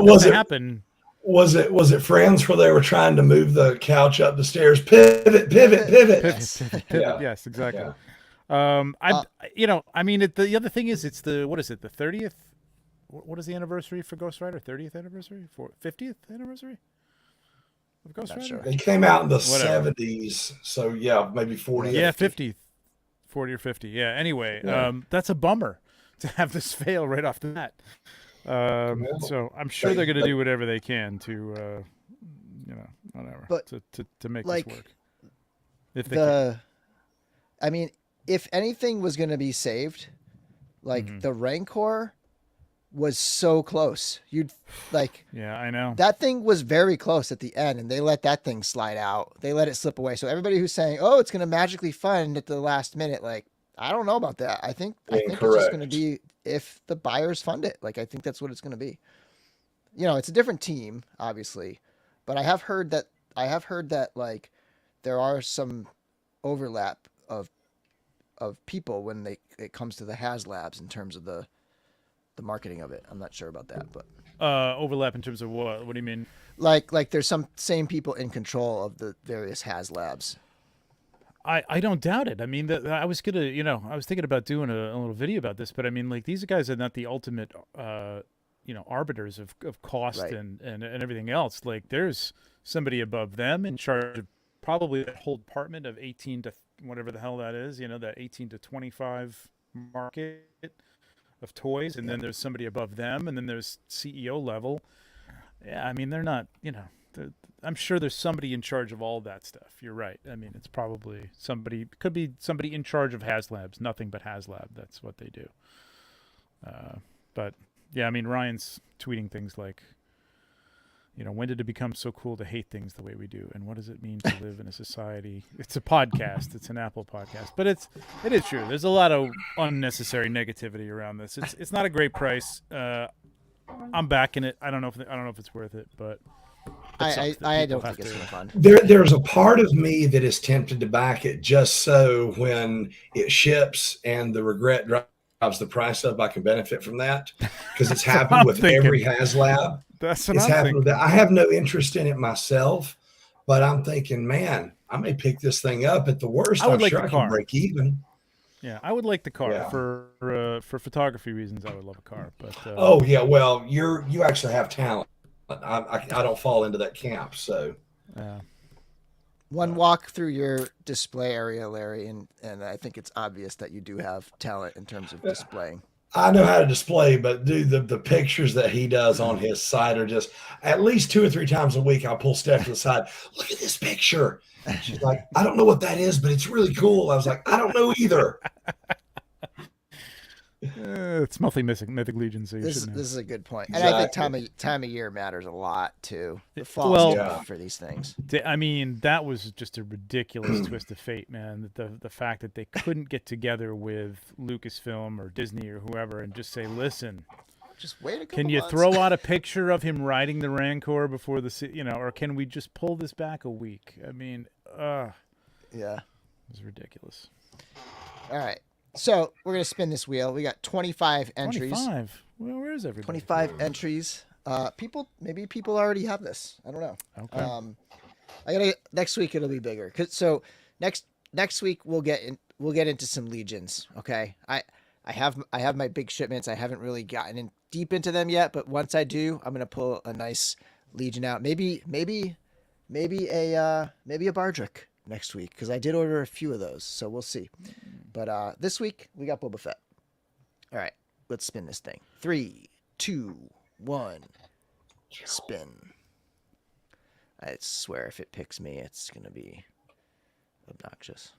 was it happen. Was it Friends where they were trying to move the couch up the stairs? Pivot. Yes, exactly. Yeah. The other thing is it's the 30th? What is the anniversary for Ghost Rider? 30th anniversary? 50th anniversary? Ghost Rider? Sure. They came out in the 70s, so maybe 40. Yeah, 50, 40 or 50. Yeah. Anyway, that's a bummer to have this fail right off the bat. So I'm sure they're going to do whatever they can to, whatever, but to make this work. If they can. I mean, if anything was going to be saved, the Rancor was so close. Yeah, I know. That thing was very close at the end, and they let that thing slide out. They let it slip away. So everybody who's saying, "Oh, it's going to magically fund at the last minute," I don't know about that. I think it's just going to be if the buyers fund it. I think that's what it's going to be. It's a different team, obviously, but I have heard that there are some overlap of people when it comes to the HasLabs in terms of the marketing of it. I'm not sure about that, but overlap in terms of what? What do you mean? Like there's some same people in control of the various HasLabs. I don't doubt it. I mean, I was thinking about doing a little video about this, but I mean, these guys are not the ultimate, arbiters of cost and everything else. There's somebody above them in charge of probably that whole department of 18 to whatever the hell that is. That 18 to 25 market of toys, and then there's somebody above them, and then there's CEO level. Yeah, I mean, they're not, I'm sure there's somebody in charge of all that stuff. You're right. I mean, it's probably could be somebody in charge of HasLabs, nothing but HasLab. That's what they do. But yeah, I mean, Ryan's tweeting things like, when did it become so cool to hate things the way we do? And what does it mean to live in a society? It's a podcast. It's an Apple podcast. But it is true. There's a lot of unnecessary negativity around this. It's not a great price. I'm backing it. I don't know if it's worth it, but I don't think it's fun. There's a part of me that is tempted to back it just so when it ships and the regret drives the price up, I can benefit from that, because it's happened with every HasLab. That's what it's I'm happened thinking. with that. I have no interest in it myself, but I'm thinking, man, I may pick this thing up. At the worst, I'm sure I can break even. Yeah, I would like the car for photography reasons. I would love a car, but oh yeah, well you actually have talent. I don't fall into that camp, so. One walk through your display area, Larry, and I think it's obvious that you do have talent in terms of displaying. I know how to display, but dude, the pictures that he does on his site are just, at least 2 or 3 times a week, I'll pull Steph to the side. Look at this picture. She's like, I don't know what that is, but it's really cool. I was like, I don't know either. It's Mythic Legion, so this is a good point. And I think time of year matters a lot too. The fall for these things. I mean, that was just a ridiculous twist of fate, man. The fact that they couldn't get together with Lucasfilm or Disney or whoever and just say, listen, just wait a couple can you months. throw out a picture of him riding the Rancor before or can we just pull this back a week? I mean, yeah, it was ridiculous. All right. So we're going to spin this wheel. We got 25 entries. 25? Well, where is everybody? 25 entries. Maybe people already have this. I don't know. Okay. Next week it'll be bigger. So next week we'll get into some legions. Okay. I have my big shipments. I haven't really gotten in deep into them yet, but once I do, I'm going to pull a nice legion out. Maybe a Bardrick next week, because I did order a few of those, so we'll see. But this week we got Boba Fett. All right, let's spin this thing. 3, 2, 1, spin. I swear if it picks me, it's gonna be obnoxious.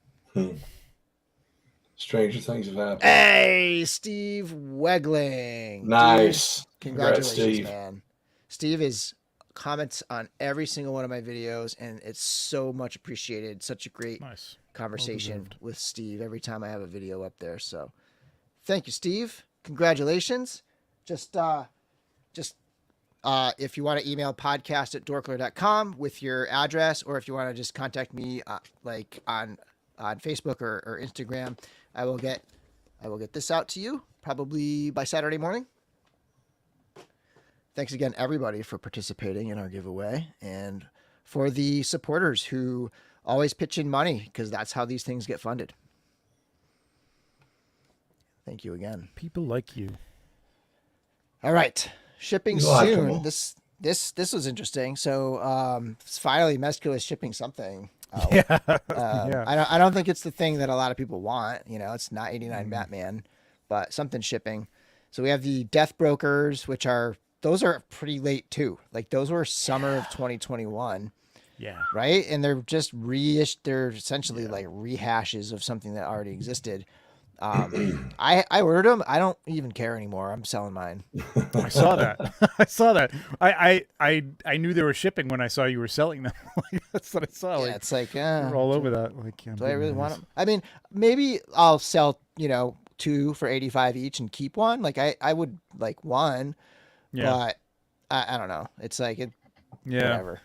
Stranger things have happened. Hey, Steve Wegling. Nice. Dude, congratulations, Steve. Man. Steve is comments on every single one of my videos, and it's so much appreciated. Such a great conversation with Steve every time I have a video up there. So thank you, Steve. Congratulations. Just if you want to email podcast@dorklair.com with your address, or if you want to just contact me like on Facebook or Instagram, I will get this out to you probably by Saturday morning. Thanks again, everybody, for participating in our giveaway, and for the supporters who always pitch in money, because that's how these things get funded. Thank you again. People like you. All right, shipping soon. This was interesting. So finally, Mezco is shipping something. I don't think it's the thing that a lot of people want. It's not 89 Batman, but something shipping. So we have the Death Brokers, which are. Those are pretty late too. Like those were summer of 2021. Yeah. Right. And they're just they're essentially like rehashes of something that already existed. I ordered them. I don't even care anymore. I'm selling mine. I saw that. I knew they were shipping when I saw you were selling them. That's what I saw. Yeah, it's like we're all over that. Like, do I really want them? I mean, maybe I'll sell 2 for 85 each and keep one. Like I would like one. Yeah. But I don't know. It's like whatever.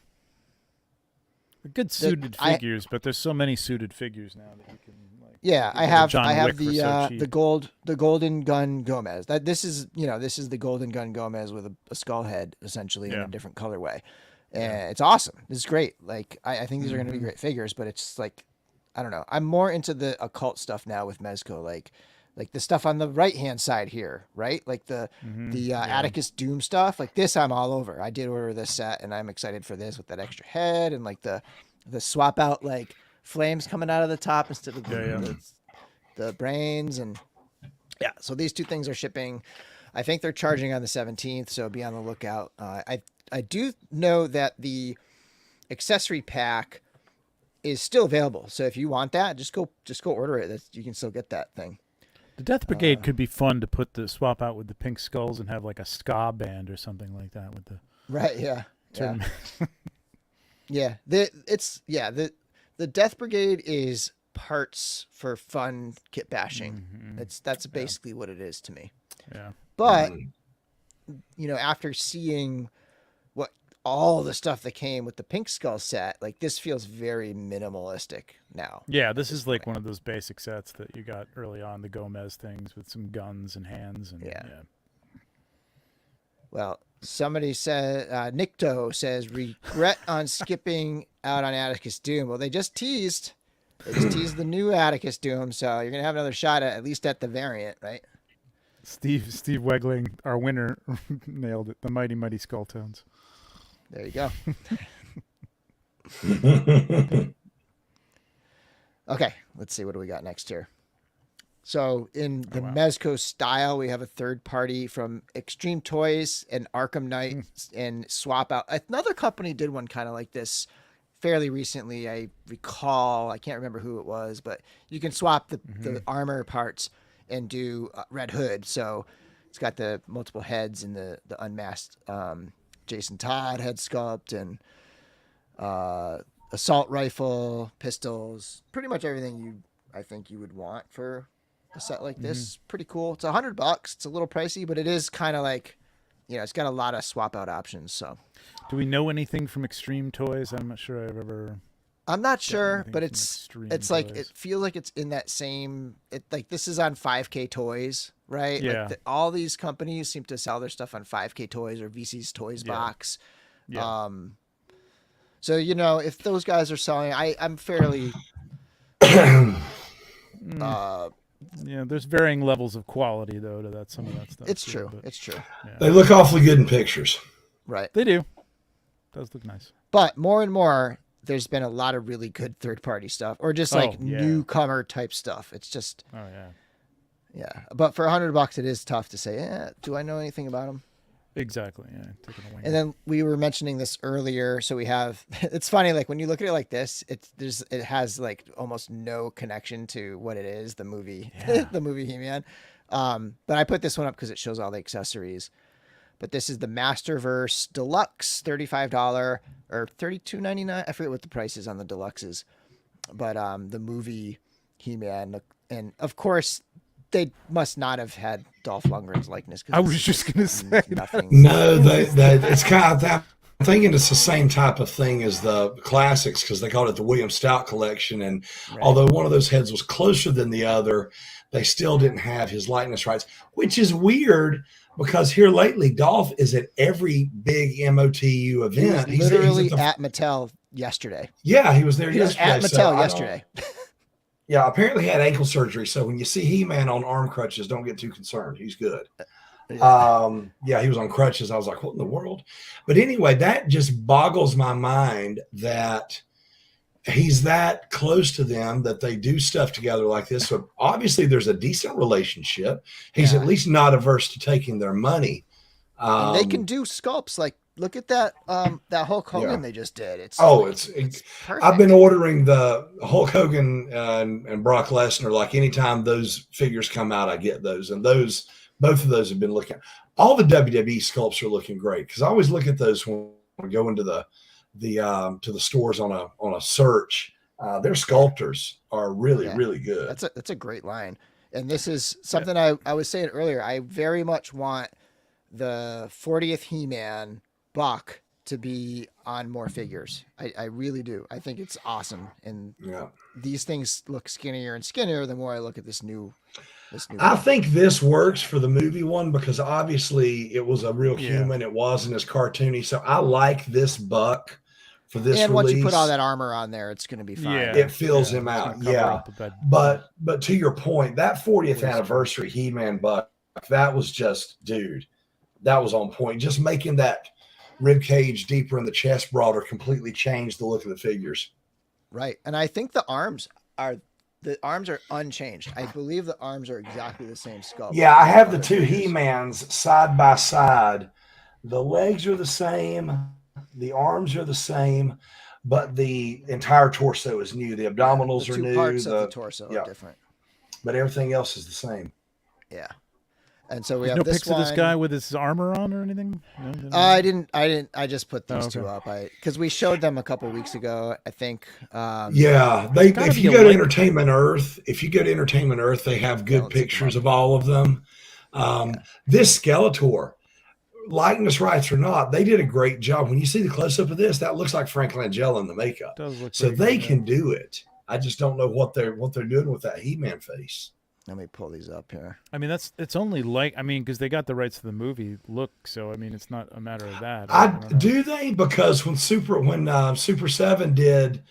Good suited figures, but there's so many suited figures now that you can like. Yeah, I have the Golden Gun Gomez. This is the Golden Gun Gomez with a skull head essentially in a different colorway. And it's awesome. This is great. Like I think these are going to be great figures, but it's like I don't know. I'm more into the occult stuff now with Mezco, like the stuff on the right-hand side here, right? Like the Atticus Doom stuff. Like this, I'm all over. I did order this set, and I'm excited for this with that extra head and like the swap out like flames coming out of the top instead of the brains. And so these 2 things are shipping. I think they're charging on the 17th, so be on the lookout. I do know that the accessory pack is still available, so if you want that, just go order it. You can still get that thing. The Death Brigade could be fun to put the swap out with the pink skulls and have like a ska band or something like that with the The Death Brigade is parts for fun kit bashing. That's basically what it is to me. Yeah. But after seeing what all the stuff that came with the Pink Skull set, like this feels very minimalistic now. Yeah, this is like one of those basic sets that you got early on, the Gomez things with some guns and hands. And yeah. Well, somebody said, Nikto says, regret on skipping out on Atticus Doom. Well, they just teased the new Atticus Doom, so you're going to have another shot at least at the variant, right? Steve Wegling, our winner, nailed it. The Mighty Mighty Skull Tones. There you go. Okay, let's see. What do we got next here? So in the Mezco style, we have a third party from Extreme Toys and Arkham Knight and Swap Out. Another company did one kind of like this fairly recently. I recall, I can't remember who it was, but you can swap the armor parts and do Red Hood. So it's got the multiple heads and the unmasked Jason Todd head sculpt and assault rifle, pistols, pretty much everything I think you would want for a set like this. Pretty cool. It's $100. It's a little pricey, but it is kind of like, it's got a lot of swap out options. So do we know anything from Extreme Toys? I'm not sure I've ever. I'm not sure, but it's like, Toys. it feels like it's in that same, like this is on 5K Toys, right? Yeah. Like all these companies seem to sell their stuff on 5K Toys or VC's Toys box. Yeah. So, if those guys are selling, I'm fairly, yeah, there's varying levels of quality though to some of that stuff. It's true. It's true. Yeah. They look awfully good in pictures. Right. They do. Does look nice. But more and more, there's been a lot of really good third-party stuff, or just newcomer type stuff. It's just, yeah. But for $100, it is tough to say, do I know anything about them? Exactly. Yeah. Taking a wing. And then we were mentioning this earlier, so we have. It's funny, like when you look at it like this, it has like almost no connection to what it is, the movie, the movie He-Man. But I put this one up because it shows all the accessories. But this is the Masterverse Deluxe, $35 or $32.99. I forget what the price is on the deluxes. But the movie He-Man, and of course they must not have had Dolph Lundgren's likeness. I was just gonna say nothing. No, it's kind of that. I'm thinking it's the same type of thing as the classics because they called it the William Stout collection. And although one of those heads was closer than the other, they still didn't have his likeness rights, which is weird because here lately, Dolph is at every big MOTU event. He's literally at Mattel yesterday. Yeah, he was there yesterday. He was at Mattel yesterday. Yeah, apparently had ankle surgery. So when you see He-Man on arm crutches, don't get too concerned. He's good. Yeah, he was on crutches. I was like, what in the world? But anyway, that just boggles my mind that he's that close to them, that they do stuff together like this. So obviously there's a decent relationship. He's at least not averse to taking their money. And they can do sculpts. Like, look at that that Hulk Hogan they just did. It's perfect. I've been ordering the Hulk Hogan and Brock Lesnar. Like anytime those figures come out, I get those. And both of those have been looking. All the WWE sculpts are looking great because I always look at those when we go into the to the stores on a search. Their sculptors are really good. That's a great line. And this is something I was saying earlier. I very much want the 40th He-Man Buck to be on more figures. I really do. I think it's awesome. And these things look skinnier and skinnier the more I look at this new I think this works for the movie one because obviously it was a real human. It wasn't as cartoony. So I like this Buck for this and release. Once you put all that armor on there, it's going to be fine. It fills him out. But to your point, that 40th anniversary He-Man Buck, that was just, dude, that was on point. Just making that rib cage deeper in the chest broader completely changed the look of the figures. Right. And I think the arms are unchanged. I believe the arms are exactly the same sculpt. Yeah, I have the two He-Mans side by side. The legs are the same. The arms are the same, but the entire torso is new. The abdominals are new. The parts of the torso are different. But everything else is the same. Yeah. And so we have no pics of this guy with his armor on or anything. No? I didn't. I just put these two up. Because we showed them a couple weeks ago. I think. If you go to Entertainment Earth, they have good pictures of all of them. This Skeletor, likeness rights or not, they did a great job. When you see the close up of this, that looks like Frank Langella in the makeup. Does look so they good, can do it. I just don't know what they're doing with that He-Man face. Let me pull these up here. I mean, it's only because they got the rights to the movie look. So I mean, it's not a matter of that. Do they? Because when Super 7 did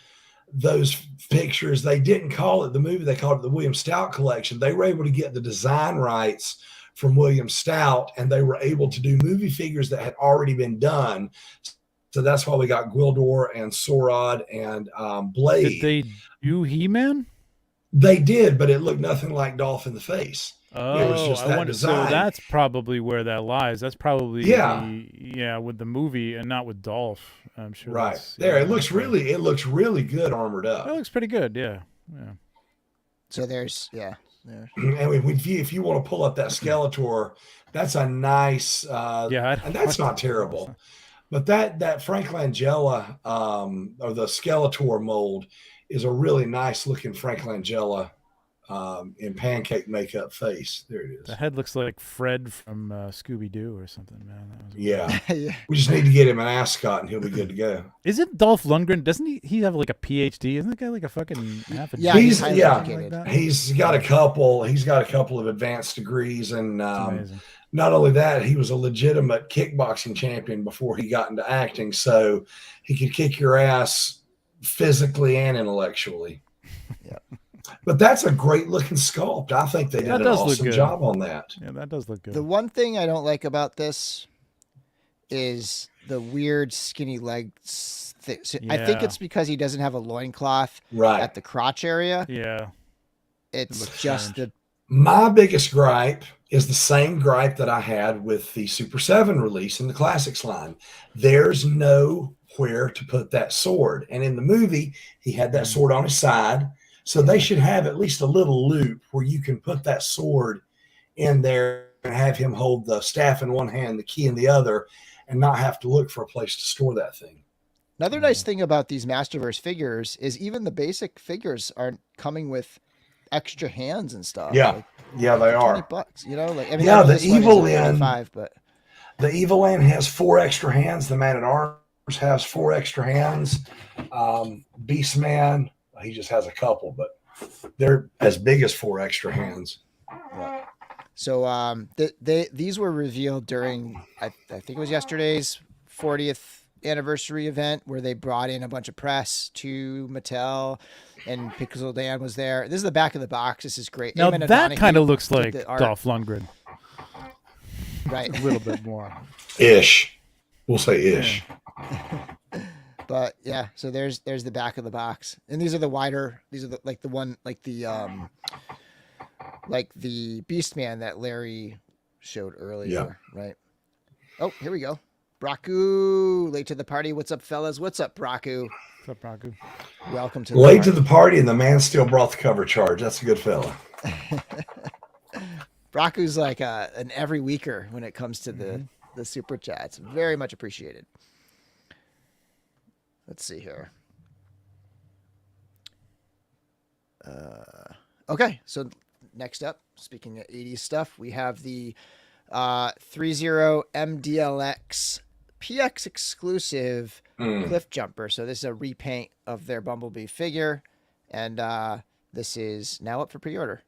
those pictures, they didn't call it the movie. They called it the William Stout collection. They were able to get the design rights from William Stout, and they were able to do movie figures that had already been done. So that's why we got Gwildor and Sorod and Blade. Did they do He-Man? They did, but it looked nothing like Dolph in the face. Oh, it was just that design. So that's probably where that lies. That's probably with the movie and not with Dolph. I'm sure. Right there, it looks really good armored up. It looks pretty good. Yeah. So there's there. And if you want to pull up that Skeletor, that's a nice. And that's not terrible. But that Frank Langella or the Skeletor mold is a really nice looking Frank Langella in pancake makeup face. There it is. The head looks like Fred from Scooby-Doo or something, man. Yeah. We just need to get him an ascot and he'll be good to go. Isn't Dolph Lundgren, doesn't he have like a PhD? Isn't that guy like a fucking half a he's got a couple of advanced degrees, and not only that, he was a legitimate kickboxing champion before he got into acting, so he could kick your ass physically and intellectually. Yeah. But that's a great looking sculpt. I think they did an awesome job on that. Yeah, that does look good. The one thing I don't like about this is the weird skinny legs. I think it's because he doesn't have a loincloth at the crotch area. Yeah. It's just my biggest gripe is the same gripe that I had with the Super 7 release in the Classics line. There's nowhere to put that sword. And in the movie, he had that sword on his side. So they should have at least a little loop where you can put that sword in there and have him hold the staff in one hand, the key in the other, and not have to look for a place to store that thing. Another nice thing about these Masterverse figures is even the basic figures aren't coming with extra hands and stuff. Yeah, they are. $20, the Evil End. The Evil End has 4 extra hands. The Man at Arms has 4 extra hands. Beastman, he just has a couple, but they're as big as 4 extra hands. Yeah. So these were revealed during I think it was yesterday's 40th anniversary event where they brought in a bunch of press to Mattel, and Pixel Dan was there. This is the back of the box. This is great. Now that kind of looks like Dolph Lundgren, right? A little bit more. Ish. We'll say ish. But yeah, so there's the back of the box, and these are the wider. These are the Beastman that Larry showed earlier, right? Oh, here we go. Braku, late to the party. What's up, fellas? What's up, Braku? What's up, Braku? Welcome to late to the party, and the man still brought the cover charge. That's a good fella. Braku's like an every weeker when it comes to the super chats. Very much appreciated. Let's see here. Okay, so next up, speaking of 80s stuff, we have the 30 MDLX PX exclusive Cliff Jumper. So this is a repaint of their Bumblebee figure, and this is now up for pre-order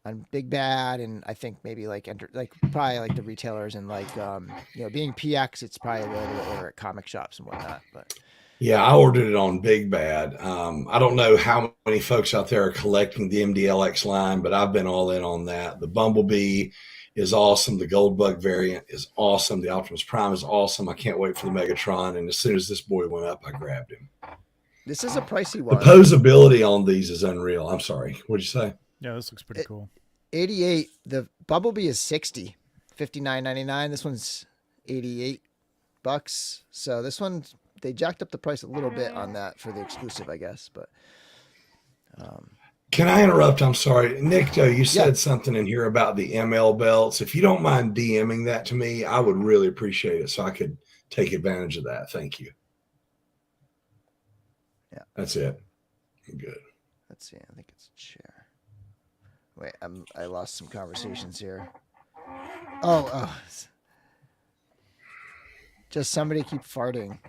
on Big Bad, and I think maybe probably like the retailers, and being PX, it's probably available to order at comic shops and whatnot. But yeah, I ordered it on Big Bad. I don't know how many folks out there are collecting the MDLX line, but I've been all in on that. The Bumblebee is awesome. The Goldbug variant is awesome. The Optimus Prime is awesome. I can't wait for the Megatron. And as soon as this boy went up, I grabbed him. This is a pricey one. The posability on these is unreal. I'm sorry. What'd you say? Yeah, this looks pretty cool. 88. The Bumblebee is 60, $59.99. This one's $88. So this one, they jacked up the price a little bit on that for the exclusive, I guess. But can I interrupt? I'm sorry. Nicto, you said something in here about the ML belts. If you don't mind DMing that to me, I would really appreciate it so I could take advantage of that. Thank you. Yeah. That's it. Good. Let's see. I think it's chair. Wait, I lost some conversations here. Oh. Just somebody keep farting.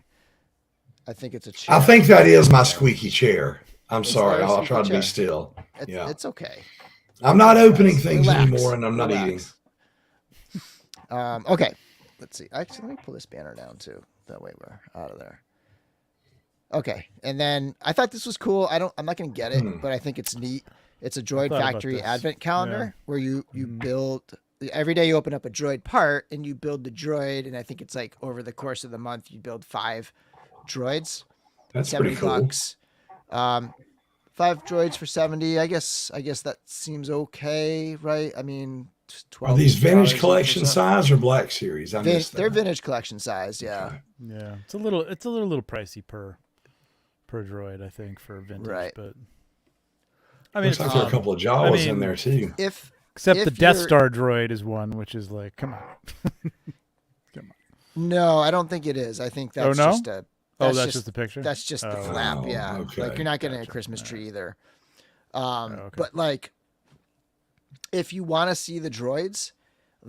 I think it's a chair. I think that is my squeaky chair. I'm sorry. I'll try to chair. be still. It's okay. I'm not opening things anymore, and I'm not eating. Okay. Let's see. Actually, let me pull this banner down too. That way we're out of there. Okay. And then I thought this was cool. I'm not going to get it, but I think it's neat. It's a Droid Factory Advent calendar where you build every day. You open up a droid part and you build the droid. And I think it's like over the course of the month, you build 5 droids. That's pretty cool. $70. 5 droids for 70. I guess that seems okay, right? I mean, 12. Are these vintage collection size or Black Series? They're vintage collection size. Yeah. Okay. Yeah. It's a little pricey per droid, I think, for vintage. Right. But I mean, looks like there are a couple of Jawas in there too. Except the Death Star droid is one, which is like, come on. No, I don't think it is. I think that's just a. That's just the picture. That's just the flap. Yeah. Okay. Like you're not getting a Christmas tree either. But like, if you want to see the droids,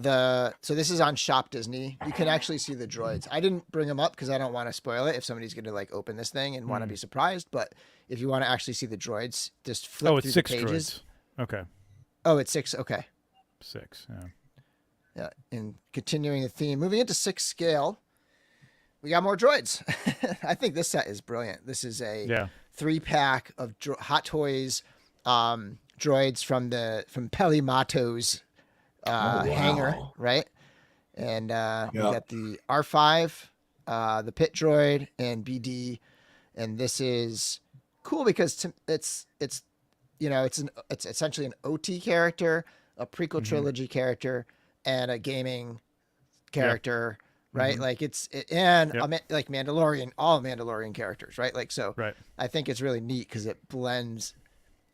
so this is on Shop Disney. You can actually see the droids. I didn't bring them up because I don't want to spoil it if somebody's going to like open this thing and want to be surprised. But if you want to actually see the droids, just flip through the pages. Droids. Okay. Oh, it's 6. Okay. 6. Yeah. Yeah. And continuing the theme, moving into 6 scale, we got more droids. I think this set is brilliant. This is a 3-pack of Hot Toys droids from Peli Mato's hangar, right? And we got the R5, the Pit Droid, and BD. And this is cool because it's essentially an OT character, a prequel trilogy character, and a gaming character. Yeah. Right. Like like Mandalorian, all Mandalorian characters. Right. Like, so I think it's really neat because it blends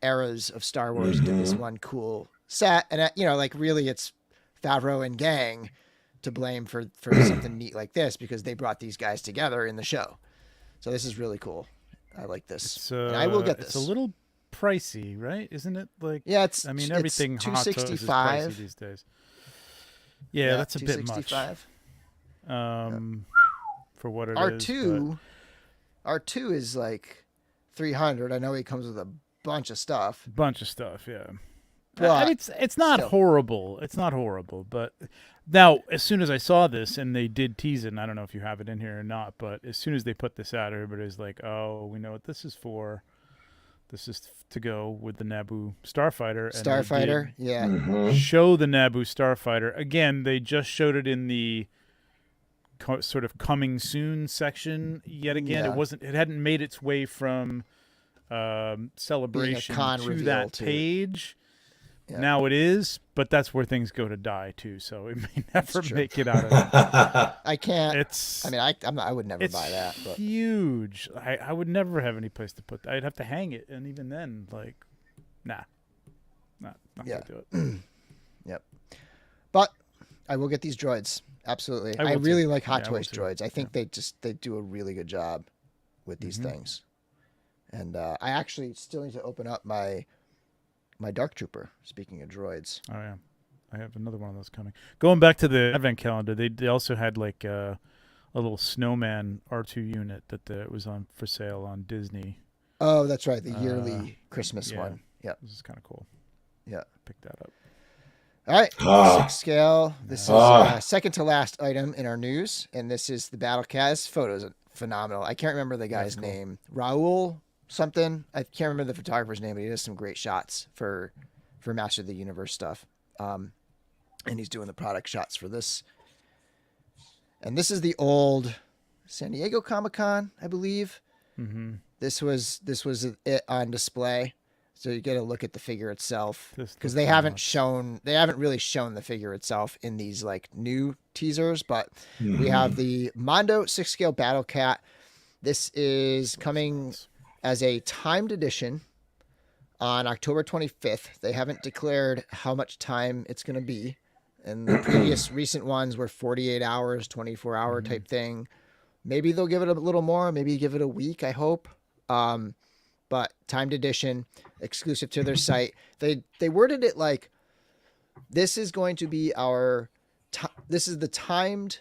eras of Star Wars into this one cool set. And, like really it's Favreau and gang to blame for something neat like this because they brought these guys together in the show. So this is really cool. I like this. And I will get this. It's a little pricey, right? Isn't it? Like, I mean, everything Hot Toys is pricey these days. Yeah, that's a bit much. For what it is. R2 is like 300. I know he comes with a bunch of stuff. Yeah. But it's not horrible. It's not horrible. But now, as soon as I saw this, and they did tease it, and I don't know if you have it in here or not, but as soon as they put this out, everybody's like, oh, we know what this is for. This is to go with the Naboo Starfighter. Starfighter, yeah. Show the Naboo Starfighter. Again, they just showed it in the sort of coming soon section yet again. It hadn't made its way from Celebration to that page. Now it is, but that's where things go to die too, so it may never make it out of it. I can't. I would never buy that. But huge. I would never have any place to put that. I'd have to hang it, and even then, like, not gonna do it. Yep. But I will get these droids. Absolutely. I really like Hot Toys droids. I think they do a really good job with these things. And I actually still need to open up my Dark Trooper, speaking of droids. Oh, yeah. I have another one of those coming. Going back to the Advent calendar, they also had like a little snowman R2 unit that was on for sale on Disney. Oh, that's right. The yearly Christmas one. Yeah. This is kind of cool. Yeah. Pick that up. All right, 6 scale. This is second to last item in our news, and this is the Battle Cat. This photo is phenomenal. I can't remember the guy's name. Raul something. I can't remember the photographer's name, but he does some great shots for Master of the Universe stuff. And he's doing the product shots for this. And this is the old San Diego Comic-Con, I believe. Mm-hmm. This was it on display. So you get a look at the figure itself because they haven't really shown the figure itself in these like new teasers, but we have the Mondo 6 scale Battle Cat. This is coming as a timed edition on October 25th. They haven't declared how much time it's going to be. And the previous recent ones were 48 hours, 24-hour type thing. Maybe they'll give it a little more, maybe give it a week, I hope. But timed edition, exclusive to their site. They worded it like, this is going to be this is the timed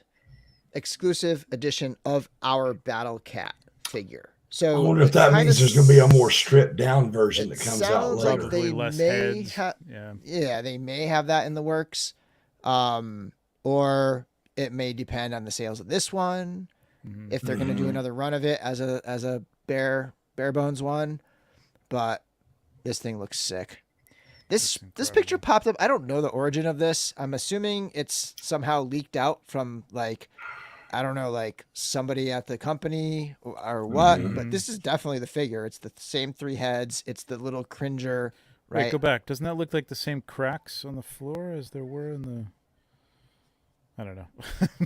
exclusive edition of our Battle Cat figure. I So wonder if that means there's going to be a more stripped down version that comes out later. Like they less may heads. yeah, they may have that in the works, or it may depend on the sales of this one. If they're going to do another run of it as a bare bones one, but this thing looks sick. This picture popped up. I don't know the origin of this. I'm assuming it's somehow leaked out from like, I don't know, like somebody at the company or what, but this is definitely the figure. It's the same 3 heads. It's the little cringer, right? Wait, go back. Doesn't that look like the same cracks on the floor as there were in the... I don't know.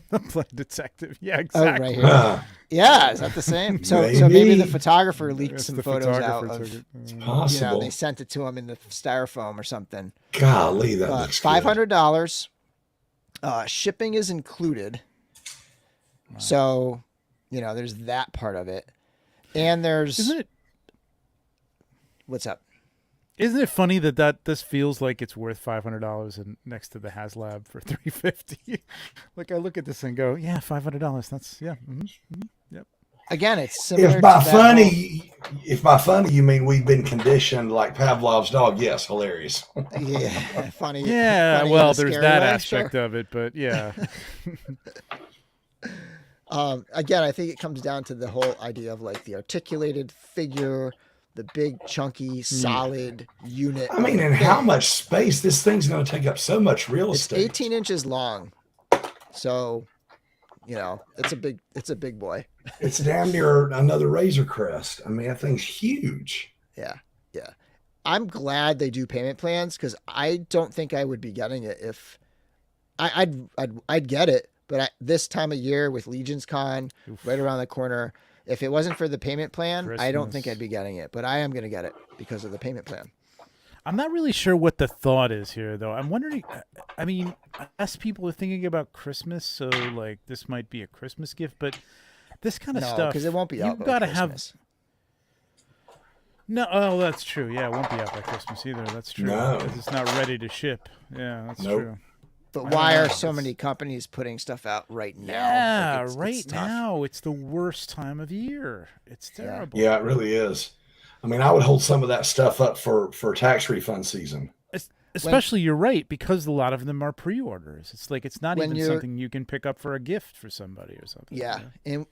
The Blood Detective. Yeah, exactly. Oh, right here. Yeah, is that the same? So maybe the photographer leaked some photos out of. It's possible. You know, they sent it to him in the styrofoam or something. Golly, that looks $500. Shipping is included. Wow. So, you know, there's that part of it, and there's. Isn't it? What's up? Isn't it funny that this feels like it's worth $500 and next to the HasLab for $350? Like I look at this and go, yeah, $500. That's yep. Again, it's similar. If by funny you mean we've been conditioned like Pavlov's dog, yes, hilarious. Yeah, funny. Yeah, funny well, there's that way, aspect of it, but yeah. Again, I think it comes down to the whole idea of like the articulated figure. The big, chunky, solid unit. I mean, and how much space? This thing's going to take up so much real estate. It's 18 inches long. So, you know, it's a big boy. It's damn near another Razor Crest. I mean, that thing's huge. Yeah. I'm glad they do payment plans because I don't think I would be getting it if I'd get it. But this time of year with Legion's Con right around the corner, if it wasn't for the payment plan, Christmas. I don't think I'd be getting it, but I am going to get it because of the payment plan. I'm not really sure what the thought is here, though. I'm wondering, I mean, I guess people are thinking about Christmas, so, like, this might be a Christmas gift, but this kind of stuff... because it won't be out by Christmas. No, oh, that's true. Yeah, it won't be out by Christmas either. That's true. No. Because it's not ready to ship. Yeah, that's true. But why are so many companies putting stuff out right now? Yeah, right now. It's the worst time of year. It's terrible. Yeah, it really is. I mean, I would hold some of that stuff up for tax refund season. Especially, you're right, because a lot of them are pre-orders. It's like it's not even something you can pick up for a gift for somebody or something. Yeah, and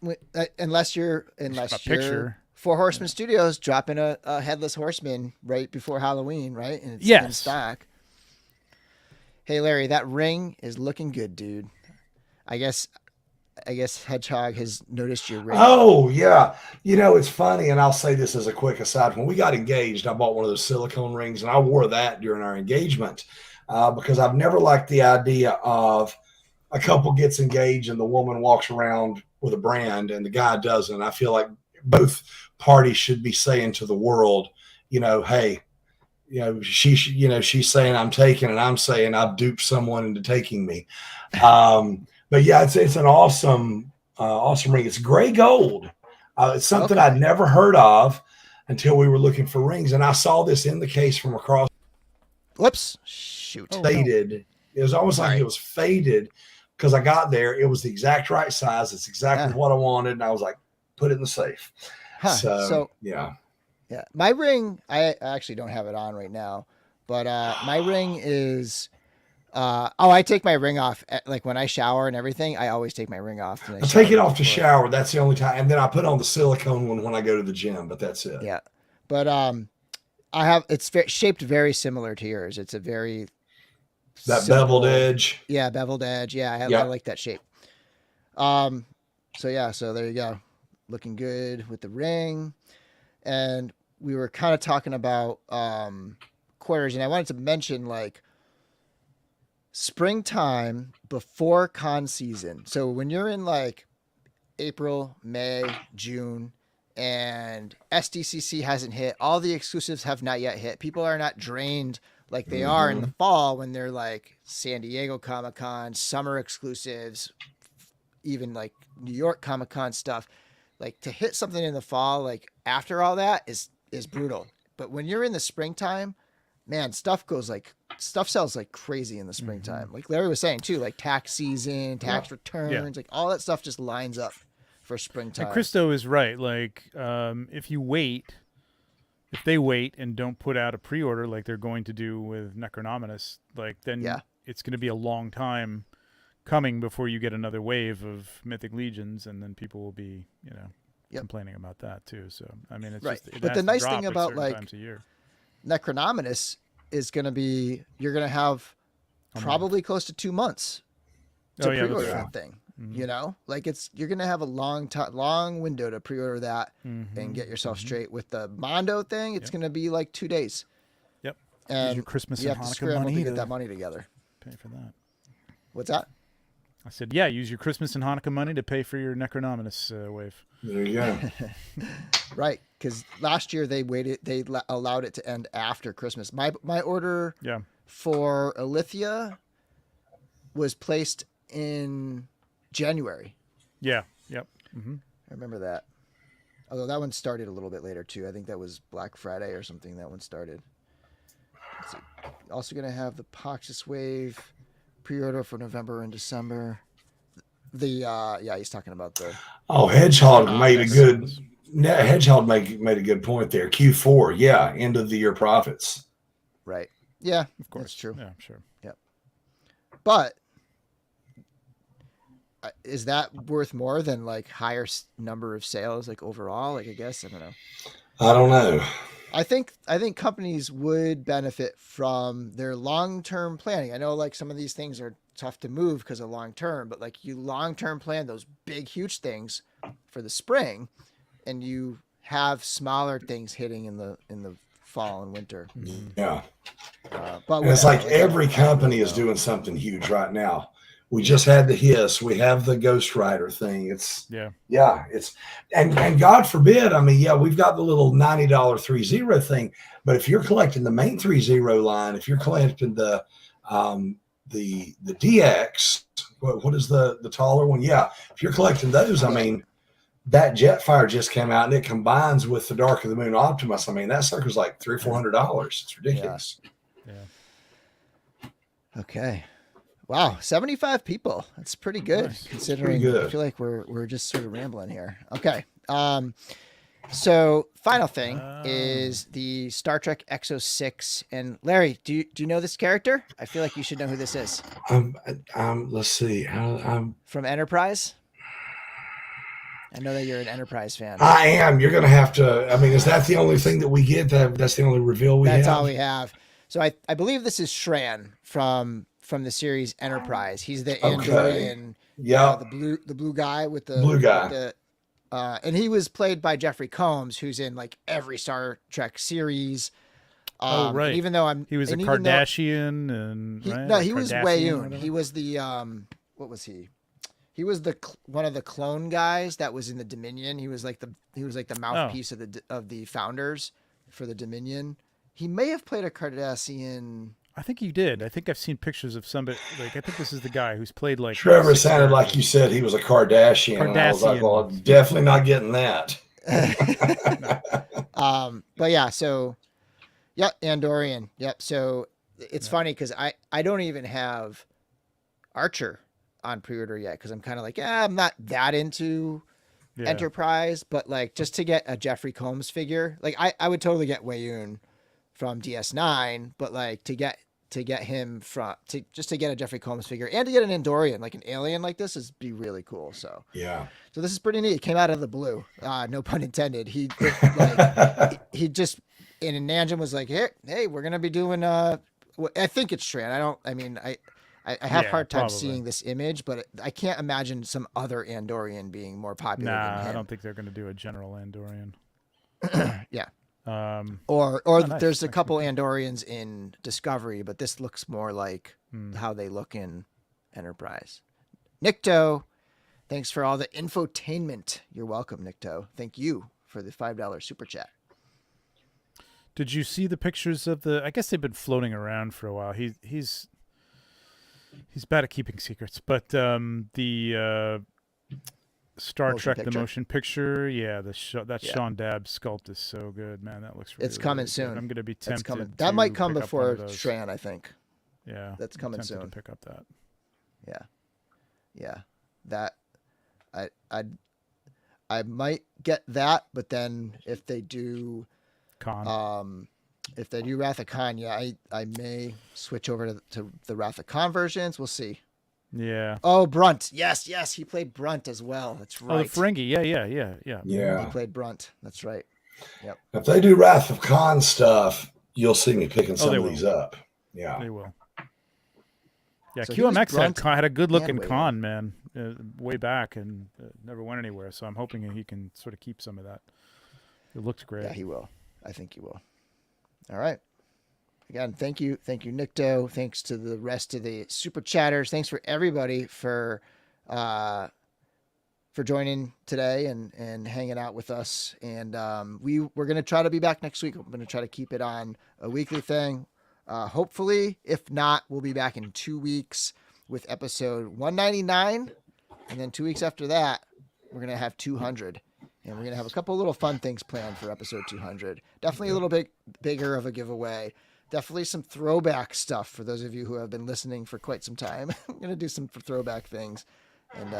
unless you're picture. Four Horsemen Studios dropping a Headless Horseman right before Halloween, right? And it's in stock. Hey, Larry, that ring is looking good, dude. I guess Hedgehog has noticed your ring. Oh, yeah. You know, it's funny, and I'll say this as a quick aside. When we got engaged, I bought one of those silicone rings, and I wore that during our engagement because I've never liked the idea of a couple gets engaged and the woman walks around with a brand and the guy doesn't. I feel like both parties should be saying to the world, you know, hey, you know, she's saying I'm taking, and I'm saying I've duped someone into taking me. But yeah, it's an awesome ring. It's gray gold. It's something I'd never heard of until we were looking for rings, and I saw this in the case from across. Whoops! Shoot! Faded. No. It was almost like it was faded because I got there. It was the exact right size. It's exactly what I wanted, and I was like, put it in the safe. Huh. So yeah. Yeah, my ring, I actually don't have it on right now, but my ring is, I take my ring off, like when I shower and everything, I always take my ring off. I take it off to shower. That's the only time. And then I put on the silicone one when I go to the gym, but that's it. Yeah. But it's shaped very similar to yours. It's a very... beveled edge. Yeah, beveled edge. Yeah, I like that shape. So there you go. Looking good with the ring. And we were kind of talking about quarters, and I wanted to mention like springtime before con season. So when you're in like April, May, June, and SDCC hasn't hit, all the exclusives have not yet hit. People are not drained like they are in the fall when they're like San Diego Comic-Con, summer exclusives, even like New York Comic-Con stuff. Like to hit something in the fall, like after all that is brutal. But when you're in the springtime, man, stuff goes like stuff sells like crazy in the springtime. Like Larry was saying too, like tax season, tax returns, like all that stuff just lines up for springtime. And Christo is right. Like, if they wait and don't put out a pre-order like they're going to do with Necronominus, like then it's going to be a long time coming before you get another wave of Mythic Legions, and then people will be, complaining about that too. So I mean, it's just. But the nice thing about like times a year. Necronominus is going to be you're going to have probably close to 2 months to pre-order that thing. You know, like you're going to have a long window to pre-order that and get yourself straight. With the Mondo thing, it's going to be like 2 days. Yep. And your Christmas you and have to Hanukkah scramble money to get that money together. Pay for that. What's that? I said, yeah, use your Christmas and Hanukkah money to pay for your Necronominus wave. There you go. Right, because last year they allowed it to end after Christmas. My order for Alithia was placed in January. Yeah. Yep. I remember that. Although that one started a little bit later too. I think that was Black Friday or something. That one started. Let's see. Also going to have the Poxus wave pre-order for November and December. He's talking about the. Oh, Hedgehog made a good point there. Q4, end of the year profits. Right. Yeah, of course. That's true. Yeah, sure. Yep. But is that worth more than like higher number of sales, like overall? Like I guess I don't know. I don't know. I think companies would benefit from their long-term planning. I know like some of these things are tough to move because of long-term, but like you long-term plan those big, huge things for the spring, and you have smaller things hitting in the fall and winter. Yeah. But it's like every company is doing something huge right now. We just had the Hiss. We have the Ghost Rider thing. It's and God forbid. I mean, we've got the little $90 3-0 thing. But if you're collecting the main 3-0 line, if you're collecting the DX, what is the taller one? Yeah, if you're collecting those, I mean, that Jetfire just came out and it combines with the Dark of the Moon Optimus. I mean, that sucker's like $300 or $400. It's ridiculous. Yeah. Okay. Wow, 75 people. That's pretty good, considering pretty good. I feel like we're just sort of rambling here. Okay. So final thing is the Star Trek Exo-6. And Larry, do you know this character? I feel like you should know who this is. Let's see. From Enterprise? I know that you're an Enterprise fan. I am. You're going to have to. I mean, is that the only thing that we get? That's the only reveal we have? That's all we have. So I believe this is Shran from the series Enterprise. He's the Andorian, the blue guy with the blue guy. And he was played by Jeffrey Combs, who's in like every Star Trek series. Right. Even though he was a Kardashian, and he was Wayun. He was the what was he? He was one of the clone guys that was in the Dominion. He was like the mouthpiece of the founders for the Dominion. He may have played a Cardassian. I think he did. I think I've seen pictures of somebody. Like, I think this is the guy who's played like. Trevor sounded like you said he was a Kardashian. And I was like, well, definitely not getting that. But yeah, so, Andorian. Yep. So it's funny because I don't even have Archer on pre-order yet because I'm kind of like, I'm not that into Enterprise, but like just to get a Jeffrey Combs figure, like I would totally get Wayun from DS9, but like to get him to get a Jeffrey Combs figure and to get an Andorian, like an alien like this, is be really cool. So so this is pretty neat. It came out of the blue, no pun intended. He just and Nanjum was like, hey, we're gonna be doing I think it's Shran. I have a hard time seeing this image, but I can't imagine some other Andorian being more popular than him. I don't think they're going to do a general Andorian. Or there's a couple Andorians in Discovery, but this looks more like how they look in Enterprise. Nikto, thanks for all the infotainment. You're welcome, Nikto. Thank you for the $5 super chat. Did you see the pictures of I guess they've been floating around for a while. He's bad at keeping secrets, but the Star Trek the motion picture, Sean Dabbs sculpt is so good, man. That looks really, it's coming really soon. Good. I'm gonna be tempted. That might come before Shran, I think. Yeah, that's coming tempted soon. to pick up that. Yeah. That I might get that, but then if they do Wrath of Khan, I may switch over to the Wrath of Khan versions. We'll see. Yeah. Oh, Brunt. Yes, he played Brunt as well. That's right. Oh, the Ferengi. Yeah. He played Brunt. That's right. Yep. If they do Wrath of Khan stuff, you'll see me picking some of will. these up. Yeah. They will. Yeah, So QMX had a good looking and con, man, way back, and never went anywhere. So I'm hoping he can sort of keep some of that. It looked great. Yeah, he will. I think he will. All right. Again, thank you, Nikto. Thanks to the rest of the super chatters. Thanks for everybody for joining today and hanging out with us. And we're gonna try to be back next week. I'm gonna try to keep it on a weekly thing. Hopefully, if not, we'll be back in 2 weeks with episode 199, and then 2 weeks after that, we're gonna have 200, and we're gonna have a couple little fun things planned for episode 200. Definitely a little bit bigger of a giveaway. Definitely some throwback stuff for those of you who have been listening for quite some time. I'm gonna do some throwback things. And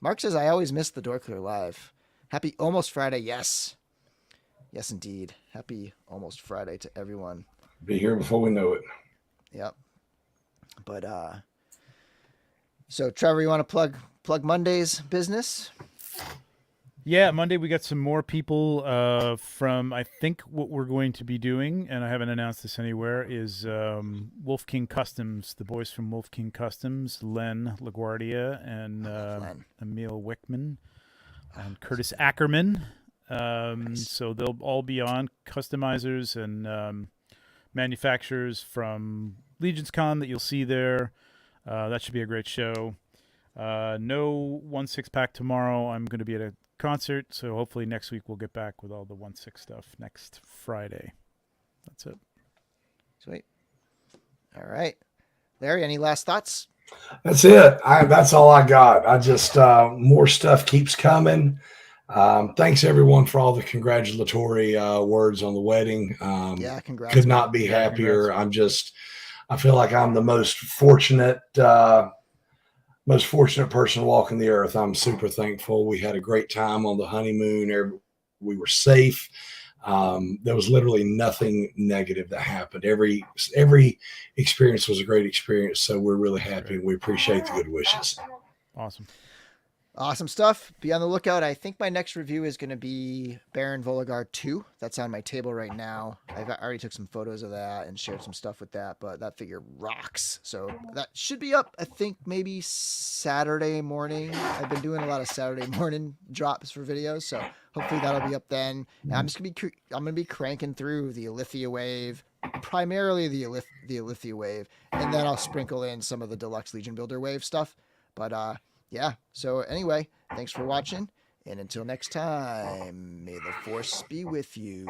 Mark says I always miss the DorkLair Live. Happy almost Friday, yes, indeed. Happy almost Friday to everyone. Be here before we know it. Yep. But so Trevor, you want to plug Monday's business? Yeah, Monday we got some more people from, I think what we're going to be doing, and I haven't announced this anywhere, is Wolf King Customs, the boys from Wolf King Customs, Len LaGuardia and Emil Wickman and Curtis Ackerman. Nice. So they'll all be on, customizers and manufacturers from Legion's Con that you'll see there. That should be a great show. No 1/6 pack tomorrow. I'm going to be at a concert, so hopefully next week we'll get back with all the 1/6 stuff next Friday. That's it. Sweet. All right, Larry, any last thoughts? That's it. That's all I got. I just more stuff keeps coming. Thanks everyone for all the congratulatory words on the wedding. Yeah, congrats. Could not be happier. Congrats. I feel like I'm the most fortunate person walking the earth. I'm super thankful. We had a great time on the honeymoon. We were safe. There was literally nothing negative that happened. Every experience was a great experience. So we're really happy. And we appreciate the good wishes. Awesome stuff. Be on the lookout. I think my next review is going to be Baron Vologard 2. That's on my table right now. I've already took some photos of that and shared some stuff with that, but that figure rocks. So that should be up, I think, maybe Saturday morning. I've been doing a lot of Saturday morning drops for videos, so hopefully that'll be up then. And I'm going to be cranking through the Alithia Wave, primarily the Alithia Wave, and then I'll sprinkle in some of the Deluxe Legion Builder Wave stuff. But yeah, so anyway, thanks for watching, and until next time, may the Force be with you.